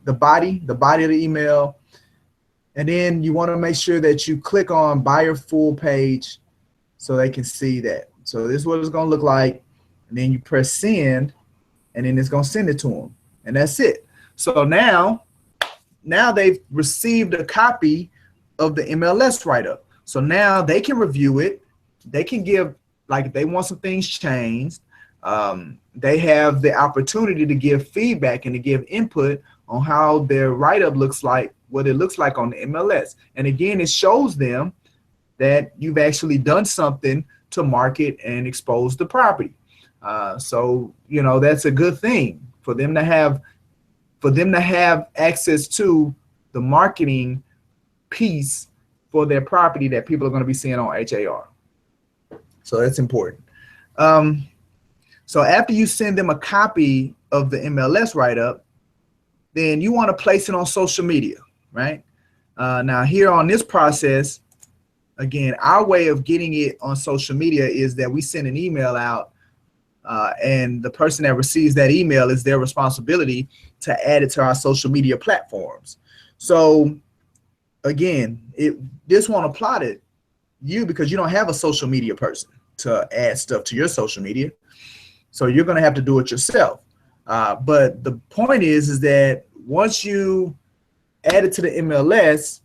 Speaker 1: the body of the email. And then you want to make sure that you click on buyer full page so they can see that. So this is what it's going to look like. And then you press send, and then it's going to send it to them. And that's it. So now they've received a copy of the MLS write-up. So now they can review it. They can give, like, if they want some things changed, they have the opportunity to give feedback and to give input on how their write-up looks like, what it looks like on the MLS. And again, it shows them that you've actually done something to market and expose the property. So, that's a good thing for them to have access to the marketing piece for their property that people are going to be seeing on HAR. So that's important. So after you send them a copy of the MLS write-up, then you want to place it on social media, right? Now here on this process, again, our way of getting it on social media is that we send an email out, and the person that receives that email is their responsibility to add it to our social media platforms. So again, this won't apply to you because you don't have a social media person to add stuff to your social media. So you're going to have to do it yourself. But the point is that once you add it to the MLS,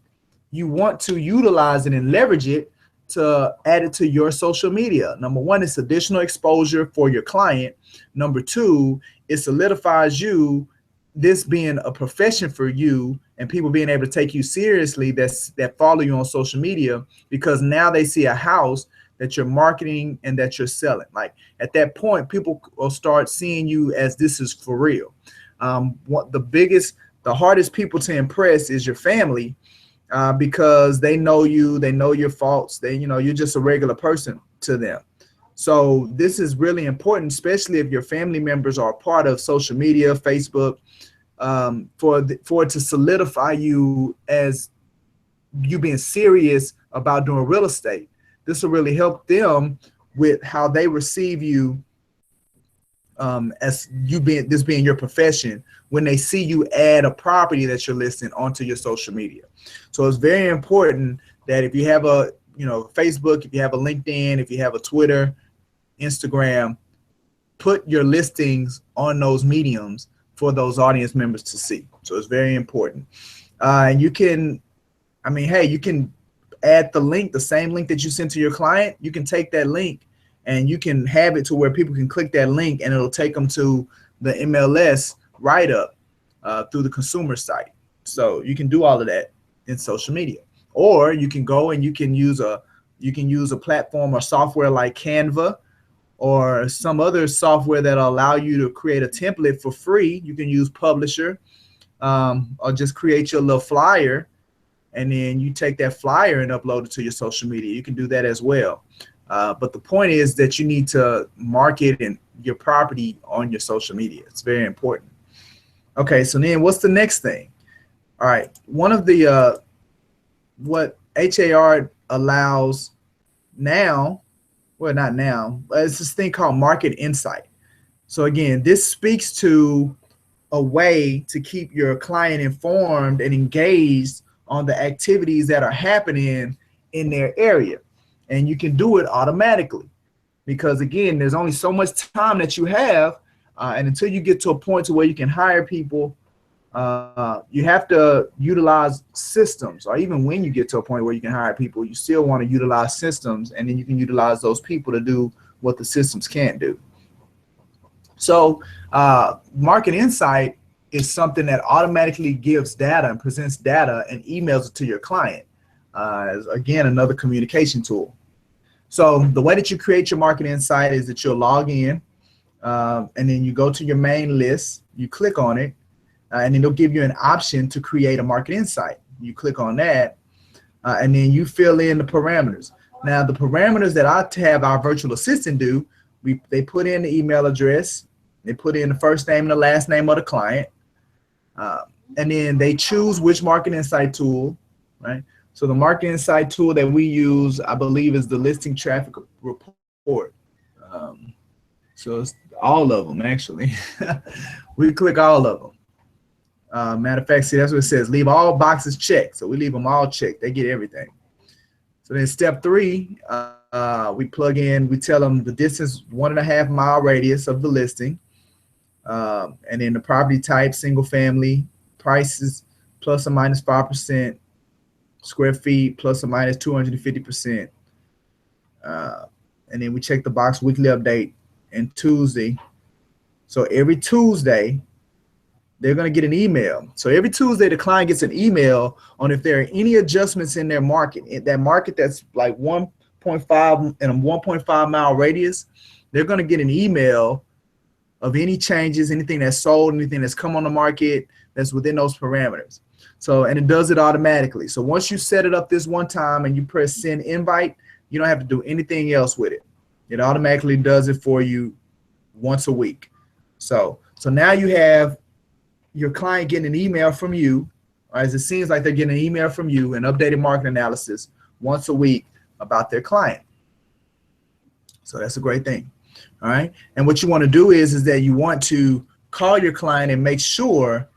Speaker 1: you want to utilize it and leverage it to add it to your social media. Number one, it's additional exposure for your client. Number two, it solidifies you, this being a profession for you and people being able to take you seriously that follow you on social media, because now they see a house that you're marketing and that you're selling. Like at that point, people will start seeing you as this is for real. The hardest people to impress is your family, because they know you, they know your faults. You're just a regular person to them. So this is really important, especially if your family members are a part of social media, Facebook, for it to solidify you as you being serious about doing real estate. This will really help them with how they receive you, as you being your profession, when they see you add a property that you're listing onto your social media. So it's very important that if you have a Facebook, if you have a LinkedIn, if you have a Twitter, Instagram, put your listings on those mediums for those audience members to see. So it's very important. And you can, you can add the link, the same link that you sent to your client. You can take that link and you can have it to where people can click that link and it'll take them to the MLS write-up through the consumer site. So you can do all of that in social media. Or you can go and you can use a platform or software like Canva or some other software that'll allow you to create a template for free. You can use Publisher, or just create your little flyer, and then you take that flyer and upload it to your social media. You can do that as well. But the point is that you need to market and your property on your social media. It's very important. Okay, so then what's the next thing? All right, one of the what HAR allows now, well, not now, but it's this thing called market insight. So again, this speaks to a way to keep your client informed and engaged on the activities that are happening in their area. And you can do it automatically because, again, there's only so much time that you have. And until you get to a point to where you can hire people, you have to utilize systems. Or even when you get to a point where you can hire people, you still want to utilize systems, and then you can utilize those people to do what the systems can't do. So market insight is something that automatically gives data and presents data and emails it to your client. Again, another communication tool. So the way that you create your market insight is that you'll log in, and then you go to your main list, you click on it, and then it'll give you an option to create a market insight. You click on that, and then you fill in the parameters. Now, the parameters that I have our virtual assistant do, they put in the email address, they put in the first name and the last name of the client, and then they choose which market insight tool, right? So the market insight tool that we use, I believe, is the listing traffic report. So it's all of them, actually. We click all of them. Matter of fact, see, that's what it says. Leave all boxes checked. So we leave them all checked. They get everything. So then step 3, we plug in, we tell them the distance, 1.5 mile radius of the listing. And then the property type, single family, prices plus or minus 5%, square feet plus or minus 250%. And then we check the box weekly update and Tuesday. So every Tuesday, they're going to get an email. So every Tuesday, the client gets an email on if there are any adjustments in their market. In that market that's like 1.5 and a 1.5 mile radius, they're going to get an email of any changes, anything that's sold, anything that's come on the market that's within those parameters. So, and it does it automatically. So once you set it up this one time and you press send invite, you don't have to do anything else with it. It automatically does it for you once a week. So now you have your client getting an email from you, or as it seems like they're getting an email from you, an updated market analysis once a week about their client. So that's a great thing. All right. And what you want to do is that you want to call your client and make sure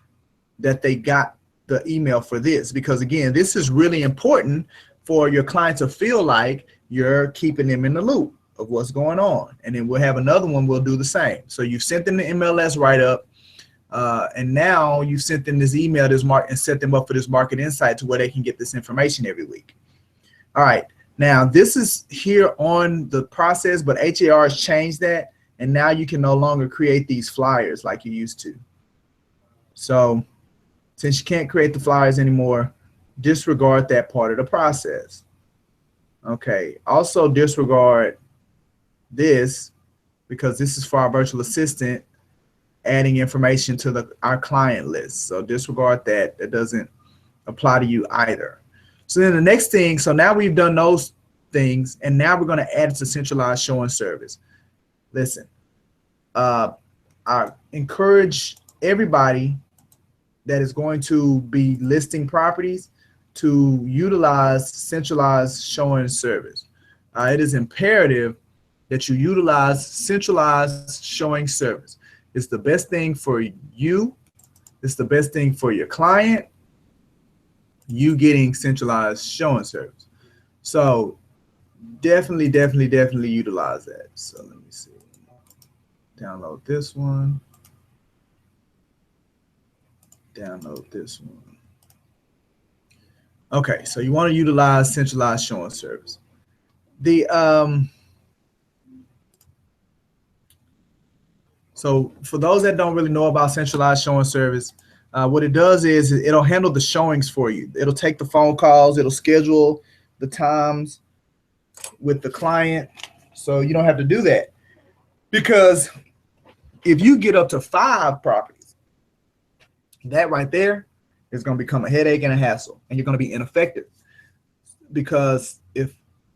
Speaker 1: that they got the email for this, because again, this is really important for your client to feel like you're keeping them in the loop of what's going on. And then we'll have another one, we'll do the same. So you've sent them the MLS write-up, and now you've sent them this email, and set them up for this market insight to where they can get this information every week. All right. Now, this is here on the process, but HAR has changed that, and now you can no longer create these flyers like you used to. So since you can't create the flyers anymore, disregard that part of the process. Okay, also disregard this, because this is for our virtual assistant adding information to our client list. So disregard that. That doesn't apply to you either. So then the next thing, so now we've done those things, and now we're going to add it to centralized showing service. Listen, I encourage everybody that is going to be listing properties to utilize centralized showing service. It is imperative that you utilize centralized showing service. It's the best thing for you. It's the best thing for your client. You getting centralized showing service. So definitely utilize that. So let me see. Download this one. Download this one. Okay, so you want to utilize centralized showing service. So for those that don't really know about centralized showing service, what it does is it'll handle the showings for you. It'll take the phone calls. It'll schedule the times with the client. So you don't have to do that, because if you get up to 5 properties, that right there is going to become a headache and a hassle, and you're going to be ineffective, because if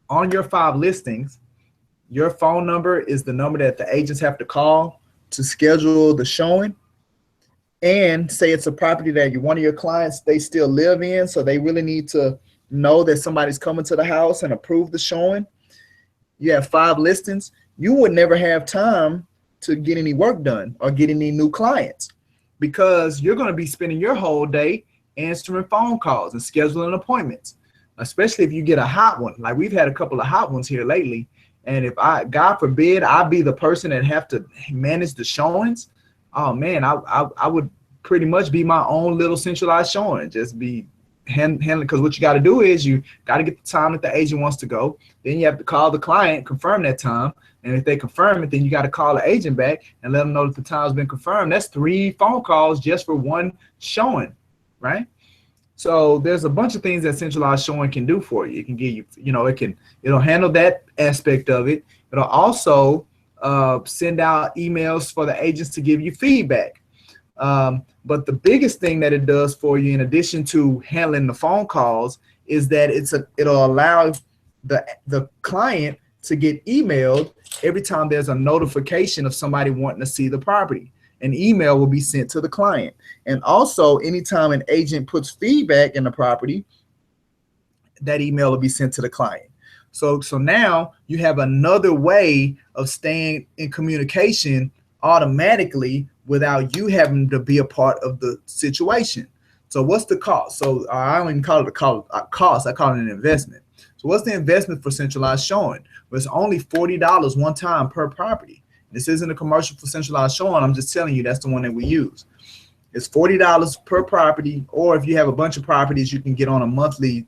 Speaker 1: on your 5 listings, Your phone number is the number that the agents have to call to schedule the showing. And say it's a property that one of your clients, they still live in, so they really need to know that somebody's coming to the house and approve the showing. You have 5 listings, you would never have time to get any work done or get any new clients, because you're going to be spending your whole day answering phone calls and scheduling appointments, especially if you get a hot one. Like we've had a couple of hot ones here lately, and if God forbid, I be the person that have to manage the showings, oh man, I would pretty much be my own little centralized showing, just be handling, because what you got to do is you got to get the time that the agent wants to go. Then you have to call the client, confirm that time. And if they confirm it, then you got to call the agent back and let them know that the time's been confirmed. That's 3 phone calls just for one showing, right? So there's a bunch of things that centralized showing can do for you. It can give you, it'll handle that aspect of it. It'll also send out emails for the agents to give you feedback. But the biggest thing that it does for you, in addition to handling the phone calls, is that it'll allow the client to get emailed every time there's a notification of somebody wanting to see the property. An email will be sent to the client. And also, anytime an agent puts feedback in the property, that email will be sent to the client. So now you have another way of staying in communication automatically without you having to be a part of the situation. So what's the cost? So I don't even call it a cost, I call it an investment. So what's the investment for centralized showing? Well, it's only $40 one time per property. This isn't a commercial for centralized showing. I'm just telling you that's the one that we use. It's $40 per property, or if you have a bunch of properties, you can get on a monthly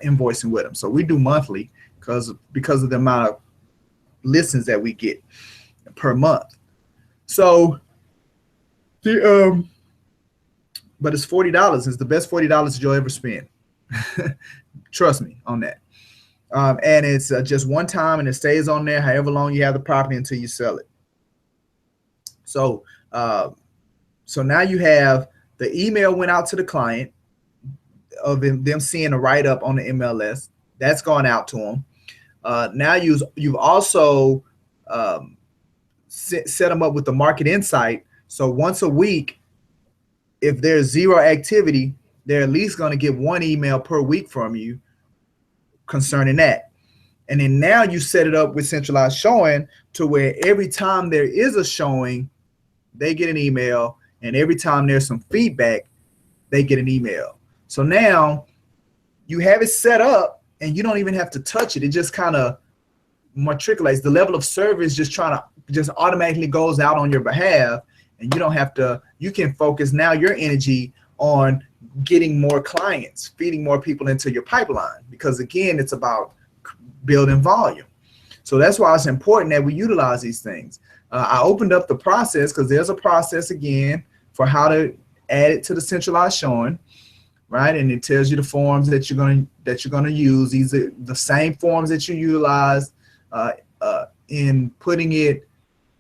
Speaker 1: invoicing with them. So we do monthly because of the amount of listens that we get per month. So but it's $40. It's the best $40 that you'll ever spend. Trust me on that. And it's just one time, and it stays on there however long you have the property until you sell it. So now you have the email went out to the client of them seeing a write-up on the MLS. That's gone out to them. Now you've also set them up with the market insight. So once a week, if there's 0 activity, they're at least going to get 1 email per week from you concerning that. And then now you set it up with centralized showing to where every time there is a showing, they get an email, and every time there's some feedback, they get an email. So now you have it set up and you don't even have to touch it. It just kind of matriculates. The level of service just automatically goes out on your behalf, and you don't have to, you can focus now your energy on getting more clients, feeding more people into your pipeline, because again, it's about building volume. So that's why it's important that we utilize these things. I opened up the process because there's a process again for how to add it to the centralized showing, right? And it tells you the forms that you're going to use. These are the same forms that you utilize in putting it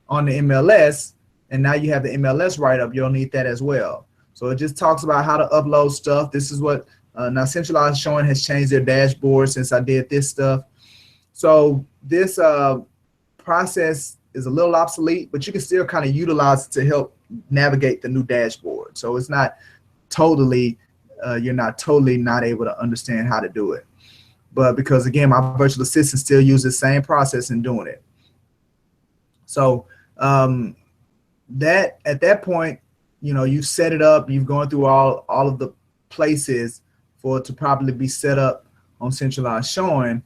Speaker 1: on the MLS, and now you have the MLS write-up. You'll need that as well. So it just talks about how to upload stuff. This is what now centralized showing has changed their dashboard since I did this stuff. So this process is a little obsolete, but you can still kind of utilize it to help navigate the new dashboard. So it's not totally, you're not totally not able to understand how to do it. But because again, my virtual assistant still uses the same process in doing it. So that at that point, you've set it up, you've gone through all of the places for it to properly be set up on centralized showing.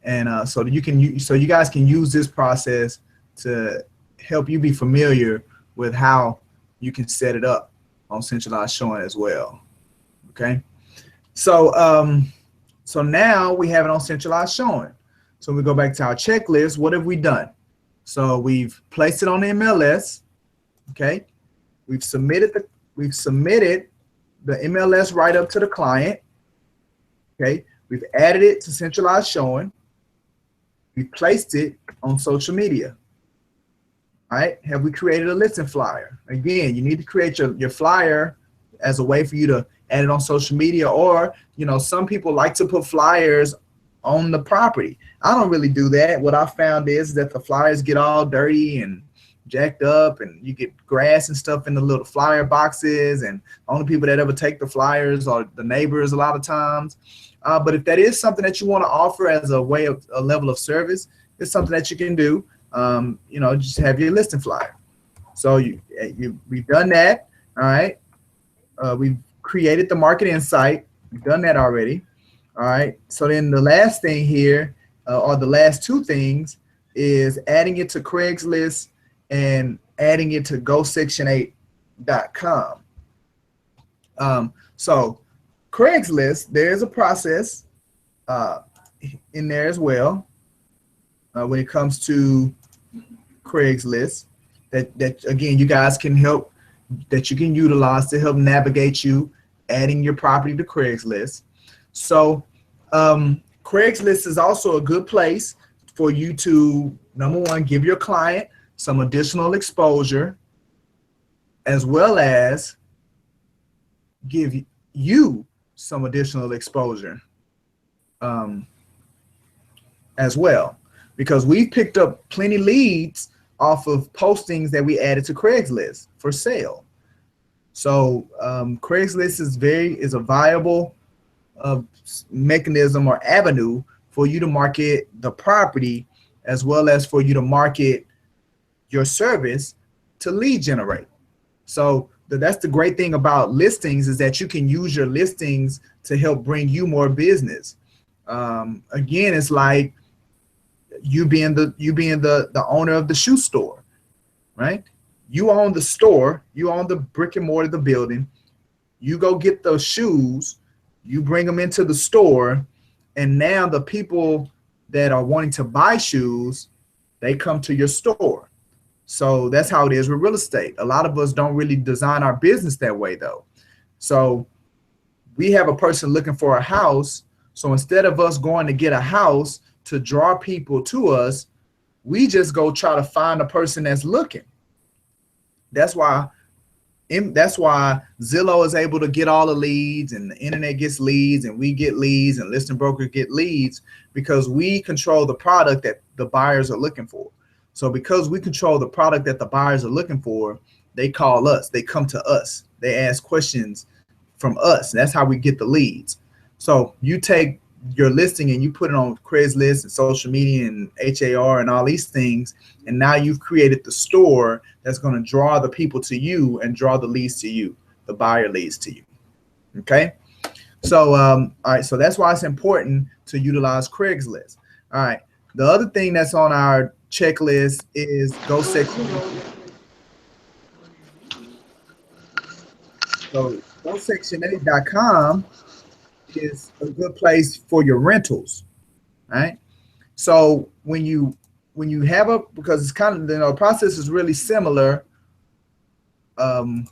Speaker 1: And so you guys can use this process to help you be familiar with how you can set it up on centralized showing as well. Okay. So so now we have it on centralized showing. So we go back to our checklist. What have we done? So we've placed it on the MLS. Okay. We've submitted the MLS write up to the client. Okay. We've added it to centralized showing. We placed it on social media. All right. Have we created a listing flyer? Again, you need to create your flyer as a way for you to add it on social media, or some people like to put flyers on the property. I don't really do that. What I found is that the flyers get all dirty and jacked up, and you get grass and stuff in the little flyer boxes, and only people that ever take the flyers are the neighbors a lot of times. But if that is something that you want to offer as a way of a level of service, it's something that you can do. You know, just have your listing flyer. So we've done that. All right. We've created the market insight. We've done that already. All right. So then the last thing here, or the last two things, is adding it to Craigslist and adding it to GoSection8.com. So Craigslist, there's a process in there as well when it comes to Craigslist that again, you guys can help, that you can utilize to help navigate you adding your property to Craigslist. So Craigslist is also a good place for you to, number one, give your client some additional exposure, as well as give you some additional exposure as well, because we've picked up plenty leads off of postings that we added to Craigslist for sale. So Craigslist is a viable mechanism or avenue for you to market the property, as well as for you to market your service to lead generate. So that's the great thing about listings, is that you can use your listings to help bring you more business. Again, it's like you being the owner of the shoe store, right? You own the store, you own the brick and mortar of the building. You go get those shoes, you bring them into the store, and now the people that are wanting to buy shoes, they come to your store. So that's how it is with real estate. A lot of us don't really design our business that way, though. So we have a person looking for a house. So instead of us going to get a house to draw people to us, we just go try to find a person that's looking. That's why Zillow is able to get all the leads, and the internet gets leads, and we get leads, and listing brokers get leads, because we control the product that the buyers are looking for. So because we control the product that the buyers are looking for, they call us, they come to us, they ask questions from us. That's how we get the leads. So you take your listing and you put it on Craigslist and social media and HAR and all these things, and now you've created the store that's going to draw the people to you and draw the leads to you, the buyer leads to you. Okay. So all right, so that's why it's important to utilize Craigslist. All right, the other thing that's on our checklist is GoSection8. So GoSection8.com is a good place for your rentals, right? So when you have because it's kind of, the process is really similar. The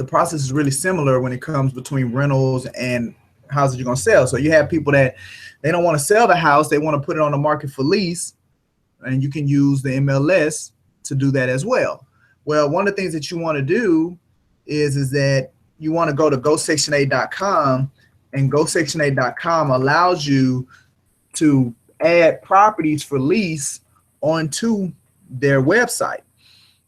Speaker 1: process is really similar when it comes between rentals and houses you're gonna sell. So you have people that they don't want to sell the house, they want to put it on the market for lease, and you can use the MLS to do that as well. Well, one of the things that you want to do is that you want to go to GoSection8.com, and GoSection8.com allows you to add properties for lease onto their website.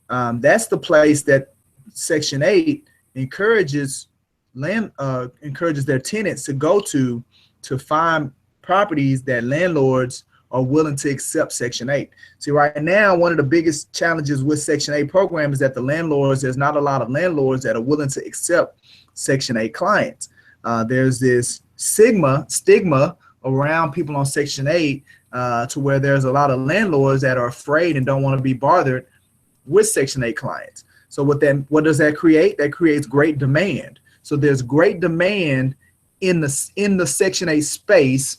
Speaker 1: That's the place that Section 8 encourages their tenants to go to find properties that landlords are willing to accept Section 8. See, right now, one of the biggest challenges with Section 8 program is that there's not a lot of landlords that are willing to accept Section 8 clients. There's this stigma around people on Section 8 to where there's a lot of landlords that are afraid and don't want to be bothered with Section 8 clients. So what does that create? That creates great demand. So there's great demand in the Section 8 space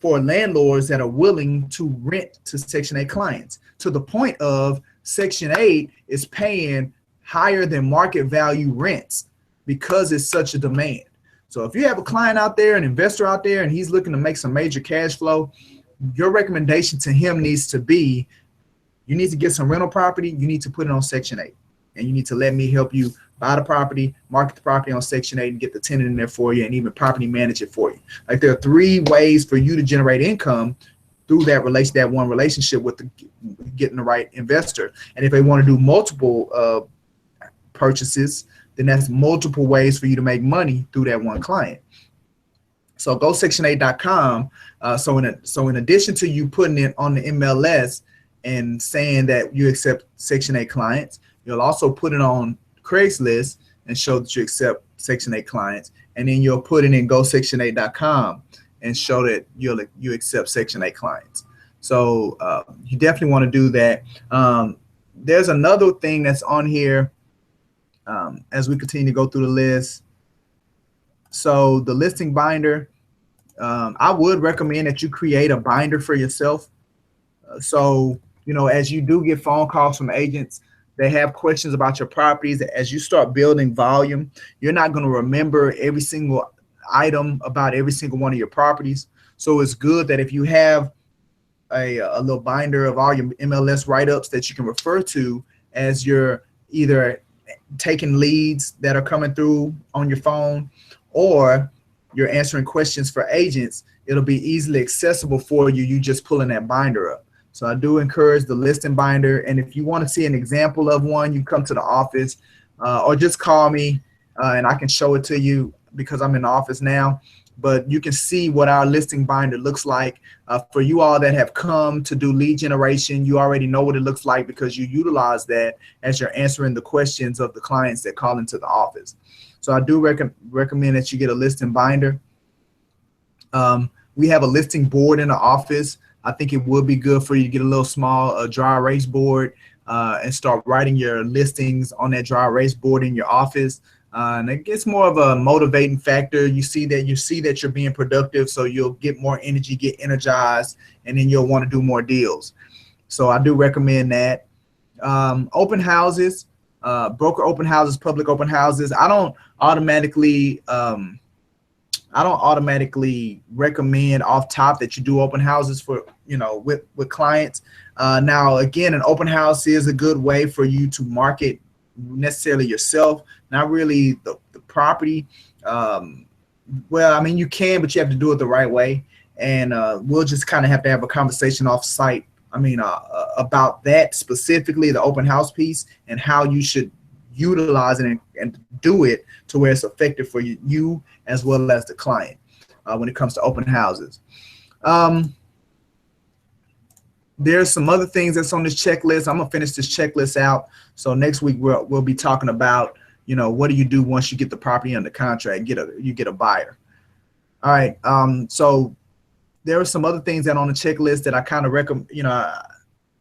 Speaker 1: for landlords that are willing to rent to Section 8 clients, to the point of Section 8 is paying higher than market value rents because it's such a demand. So if you have a client out there, an investor out there, and he's looking to make some major cash flow, your recommendation to him needs to be, you need to get some rental property, you need to put it on Section 8, and you need to let me help you buy the property, market the property on Section 8, and get the tenant in there for you, and even property manage it for you. Like, there are 3 ways for you to generate income through that one relationship with getting the right investor. And if they want to do multiple purchases, then that's multiple ways for you to make money through that one client. So go section8.com. So in addition to you putting it on the MLS and saying that you accept Section 8 clients, you'll also put it on Craigslist and show that you accept Section 8 clients. And then you'll put it in go section8.com and show that you accept Section 8 clients. So you definitely want to do that. There's another thing that's on here as we continue to go through the list. So the listing binder, I would recommend that you create a binder for yourself. So, as you do get phone calls from agents, they have questions about your properties. As you start building volume, you're not going to remember every single item about every single one of your properties. So it's good that if you have a little binder of all your MLS write-ups that you can refer to as you're either taking leads that are coming through on your phone, or you're answering questions for agents, it'll be easily accessible for you. You just pulling that binder up. So I do encourage the listing binder. And if you want to see an example of one, you come to the office or just call me and I can show it to you because I'm in the office now. But you can see what our listing binder looks like. For you all that have come to do lead generation, you already know what it looks like because you utilize that as you're answering the questions of the clients that call into the office. So I do recommend that you get a listing binder. We have a listing board in the office. I think it would be good for you to get a little small dry erase board and start writing your listings on that dry erase board in your office. And it gets more of a motivating factor. You see that you're being productive, so you'll get more energy, get energized, and then you'll want to do more deals. So I do recommend that. Open houses, broker open houses, public open houses. I don't automatically recommend off top that you do open houses for, with clients. Now, again, an open house is a good way for you to market necessarily yourself, not really the property. Well, I mean, you can, but you have to do it the right way. And we'll just kind of have to have a conversation off site. About that specifically, the open house piece, and how you should utilize it and do it to where it's effective for you as well as the client when it comes to open houses. There's some other things that's on this checklist. I'm gonna finish this checklist out. So next week we'll be talking about, what do you do once you get the property under contract, you get a buyer. All right. So there are some other things that on the checklist that I kind of recommend,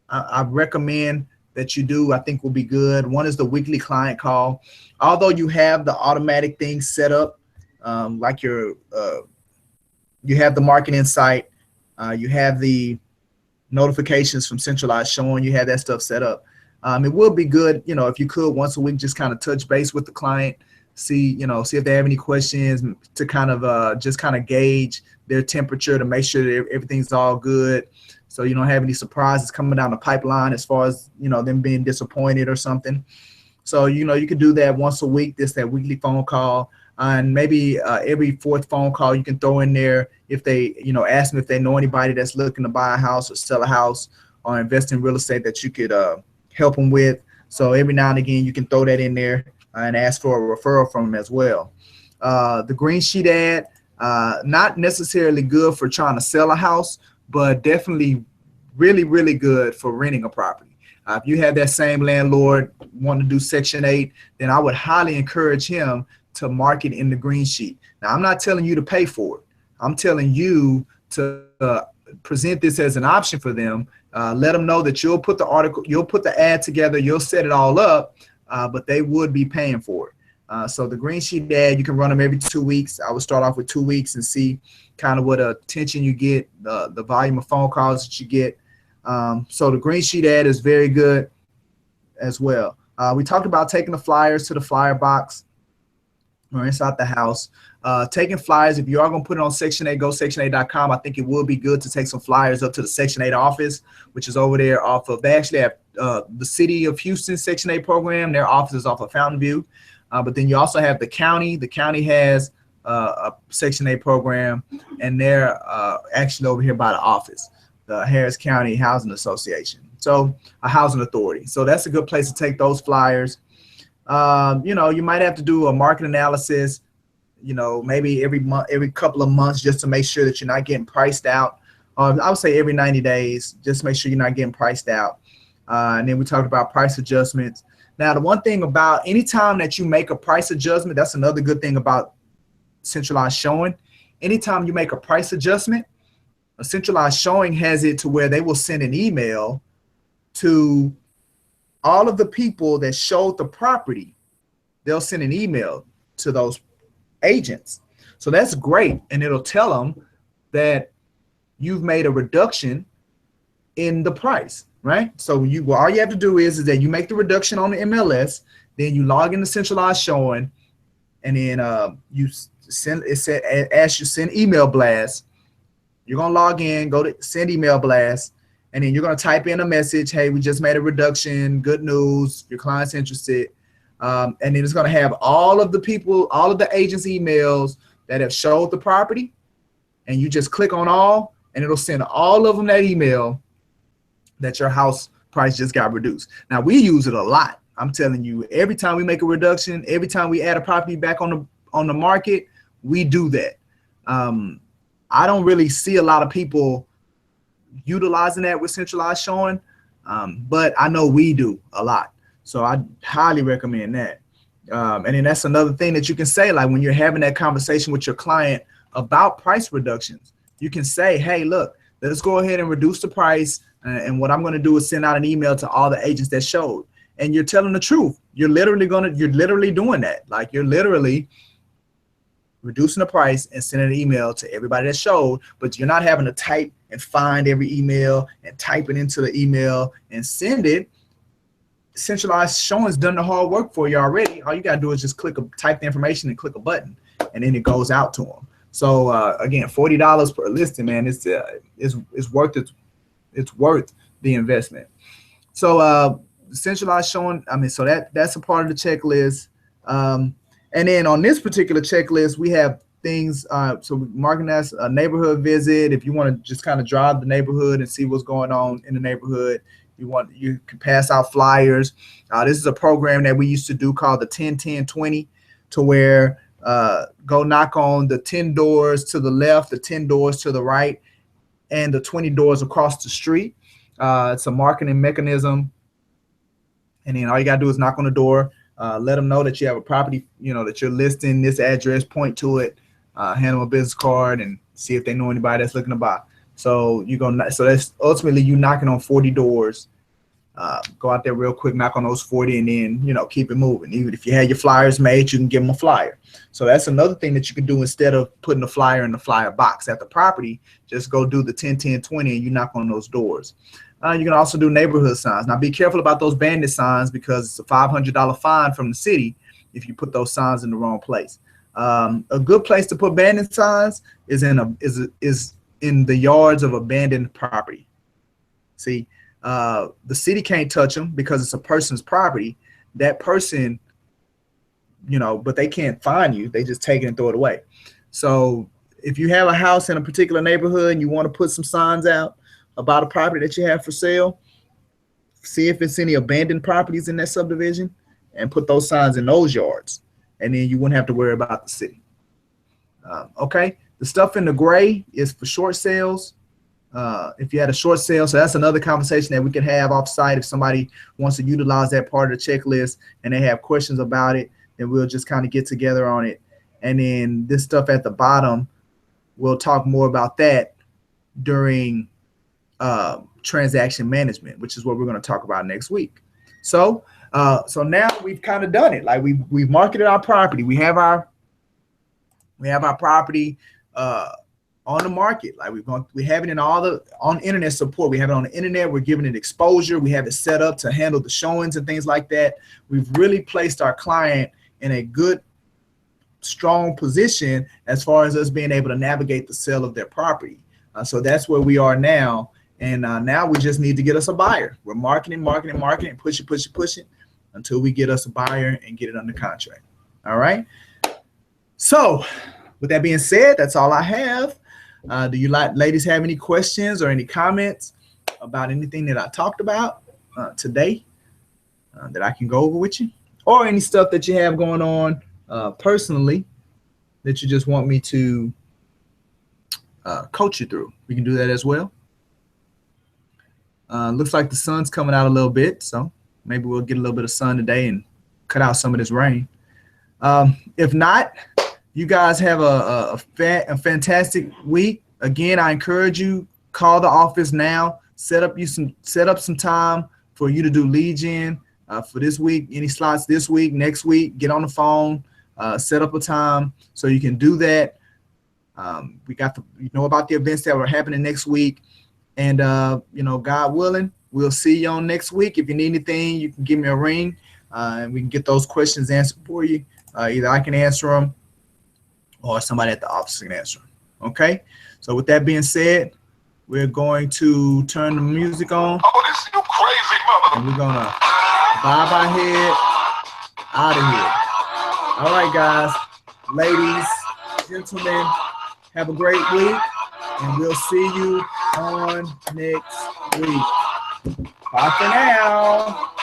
Speaker 1: I recommend that you do, I think will be good. One is the weekly client call. Although you have the automatic things set up, like you have the market insight, you have the notifications from centralized showing, you have that stuff set up. It would be good, if you could once a week, just kind of touch base with the client, see if they have any questions, to kind of just kind of gauge their temperature to make sure that everything's all good. So you don't have any surprises coming down the pipeline as far as, them being disappointed or something. So, you could do that once a week, that weekly phone call. And maybe every fourth phone call you can throw in there if they, ask them if they know anybody that's looking to buy a house or sell a house or invest in real estate that you could help them with. So every now and again, you can throw that in there and ask for a referral from them as well. The green sheet ad, not necessarily good for trying to sell a house, but definitely really, really good for renting a property. If you have that same landlord wanting to do Section 8, then I would highly encourage him to market in the green sheet. Now, I'm not telling you to pay for it. I'm telling you to present this as an option for them. Let them know that you'll put the ad together, you'll set it all up, but they would be paying for it. So the green sheet ad, you can run them every 2 weeks. I would start off with 2 weeks and see kind of what attention you get, the volume of phone calls that you get. So the green sheet ad is very good as well. We talked about taking the flyers to the flyer box or inside the house. Taking flyers, if you are going to put it on Section 8, go section8.com. I think it would be good to take some flyers up to the Section 8 office, which is over there off of, they actually have the City of Houston Section 8 program. Their office is off of Fountain View. But then you also have the county. The county has a Section 8 program, and they're actually over here by the office, the Harris County Housing Association. So a housing authority. So that's a good place to take those flyers. You know, you might have to do a market analysis, you know, maybe every month, every couple of months, just to make sure that you're not getting priced out. I would say every 90 days, just make sure you're not getting priced out. And then we talked about price adjustments. Now, the one thing about anytime that you make a price adjustment, that's another good thing about centralized showing. Anytime you make a price adjustment, a centralized showing has it to where they will send an email to all of the people that showed the property. They'll send an email to those agents. So that's great. And it'll tell them that you've made a reduction in the price, right? So all you have to do is that you make the reduction on the MLS, then you log into centralized showing, and then you send as you send email blast. You're gonna log in, go to send email blast, and then you're gonna type in a message. Hey, we just made a reduction. Good news. Your client's interested. And then it's gonna have all of the people, all of the agents' emails that have showed the property, and you just click on all, and it'll send all of them that email that your house price just got reduced. Now, we use it a lot. I'm telling you, every time we make a reduction, every time we add a property back on the market, we do that. I don't really see a lot of people utilizing that with centralized showing, but I know we do a lot. So I highly recommend that. And then that's another thing that you can say, like when you're having that conversation with your client about price reductions, you can say, hey, look, let's go ahead and reduce the price. And what I'm going to do is send out an email to all the agents that showed. And you're telling the truth. You're literally doing that. Like you're literally reducing the price and sending an email to everybody that showed, but you're not having to type and find every email and type it into the email and send it. Centralized showing's done the hard work for you already. All you got to do is just type the information and click a button, and then it goes out to them. So again, $40 per listing, man, it's worth it. It's worth the investment. So centralized showing, I mean, so that's a part of the checklist. And then on this particular checklist, we have things. So marking as a neighborhood visit. If you want to just kind of drive the neighborhood and see what's going on in the neighborhood, you can pass out flyers. This is a program that we used to do called the 10-10-20, to where go knock on the 10 doors to the left, the 10 doors to the right, and the 20 doors across the street. It's a marketing mechanism. And then all you got to do is knock on the door, let them know that you have a property, that you're listing, this address, point to it, hand them a business card, and see if they know anybody that's looking to buy. So so that's ultimately you knocking on 40 doors. Go out there real quick, knock on those 40, and then, keep it moving. Even if you had your flyers made, you can give them a flyer. So that's another thing that you can do instead of putting the flyer in the flyer box at the property. Just go do the 10-10-20 and you knock on those doors. You can also do neighborhood signs. Now, be careful about those bandit signs, because it's a $500 fine from the city if you put those signs in the wrong place. A good place to put bandit signs is in the yards of abandoned property. See, the city can't touch them because it's a person's property. That person, but they can't fine you. They just take it and throw it away. So if you have a house in a particular neighborhood and you want to put some signs out about a property that you have for sale, see if it's any abandoned properties in that subdivision and put those signs in those yards. And then you wouldn't have to worry about the city. Okay. The stuff in the gray is for short sales. If you had a short sale, so that's another conversation that we could have offsite. If somebody wants to utilize that part of the checklist and they have questions about it, then we'll just kind of get together on it. And then this stuff at the bottom, we'll talk more about that during transaction management, which is what we're going to talk about next week. So now we've kind of done it. Like we've marketed our property. We have our property on the market. Like we have it in on internet support. We have it on the internet. We're giving it exposure. We have it set up to handle the showings and things like that. We've really placed our client in a good, strong position as far as us being able to navigate the sale of their property. So that's where we are now. And now we just need to get us a buyer. We're marketing, push it until we get us a buyer and get it under contract. All right. So with that being said, that's all I have. Do you ladies have any questions or any comments about anything that I talked about today that I can go over with you, or any stuff that you have going on personally that you just want me to coach you through? We can do that as well. Looks like the sun's coming out a little bit, so maybe we'll get a little bit of sun today and cut out some of this rain. If not, you guys have a fantastic week. Again, I encourage you, call the office now. Set up some time for you to do lead gen for this week. Any slots this week, next week, get on the phone, set up a time so you can do that. We got you know about the events that are happening next week, and you know, God willing, we'll see you on next week. If you need anything, you can give me a ring, and we can get those questions answered for you. Either I can answer them, or somebody at the office can answer them. Okay. So with that being said, we're going to turn the music on.
Speaker 2: Oh, this you crazy mother.
Speaker 1: And we're gonna bob our head out of here. All right, guys, ladies, gentlemen, have a great week, and we'll see you on next week. Bye for now.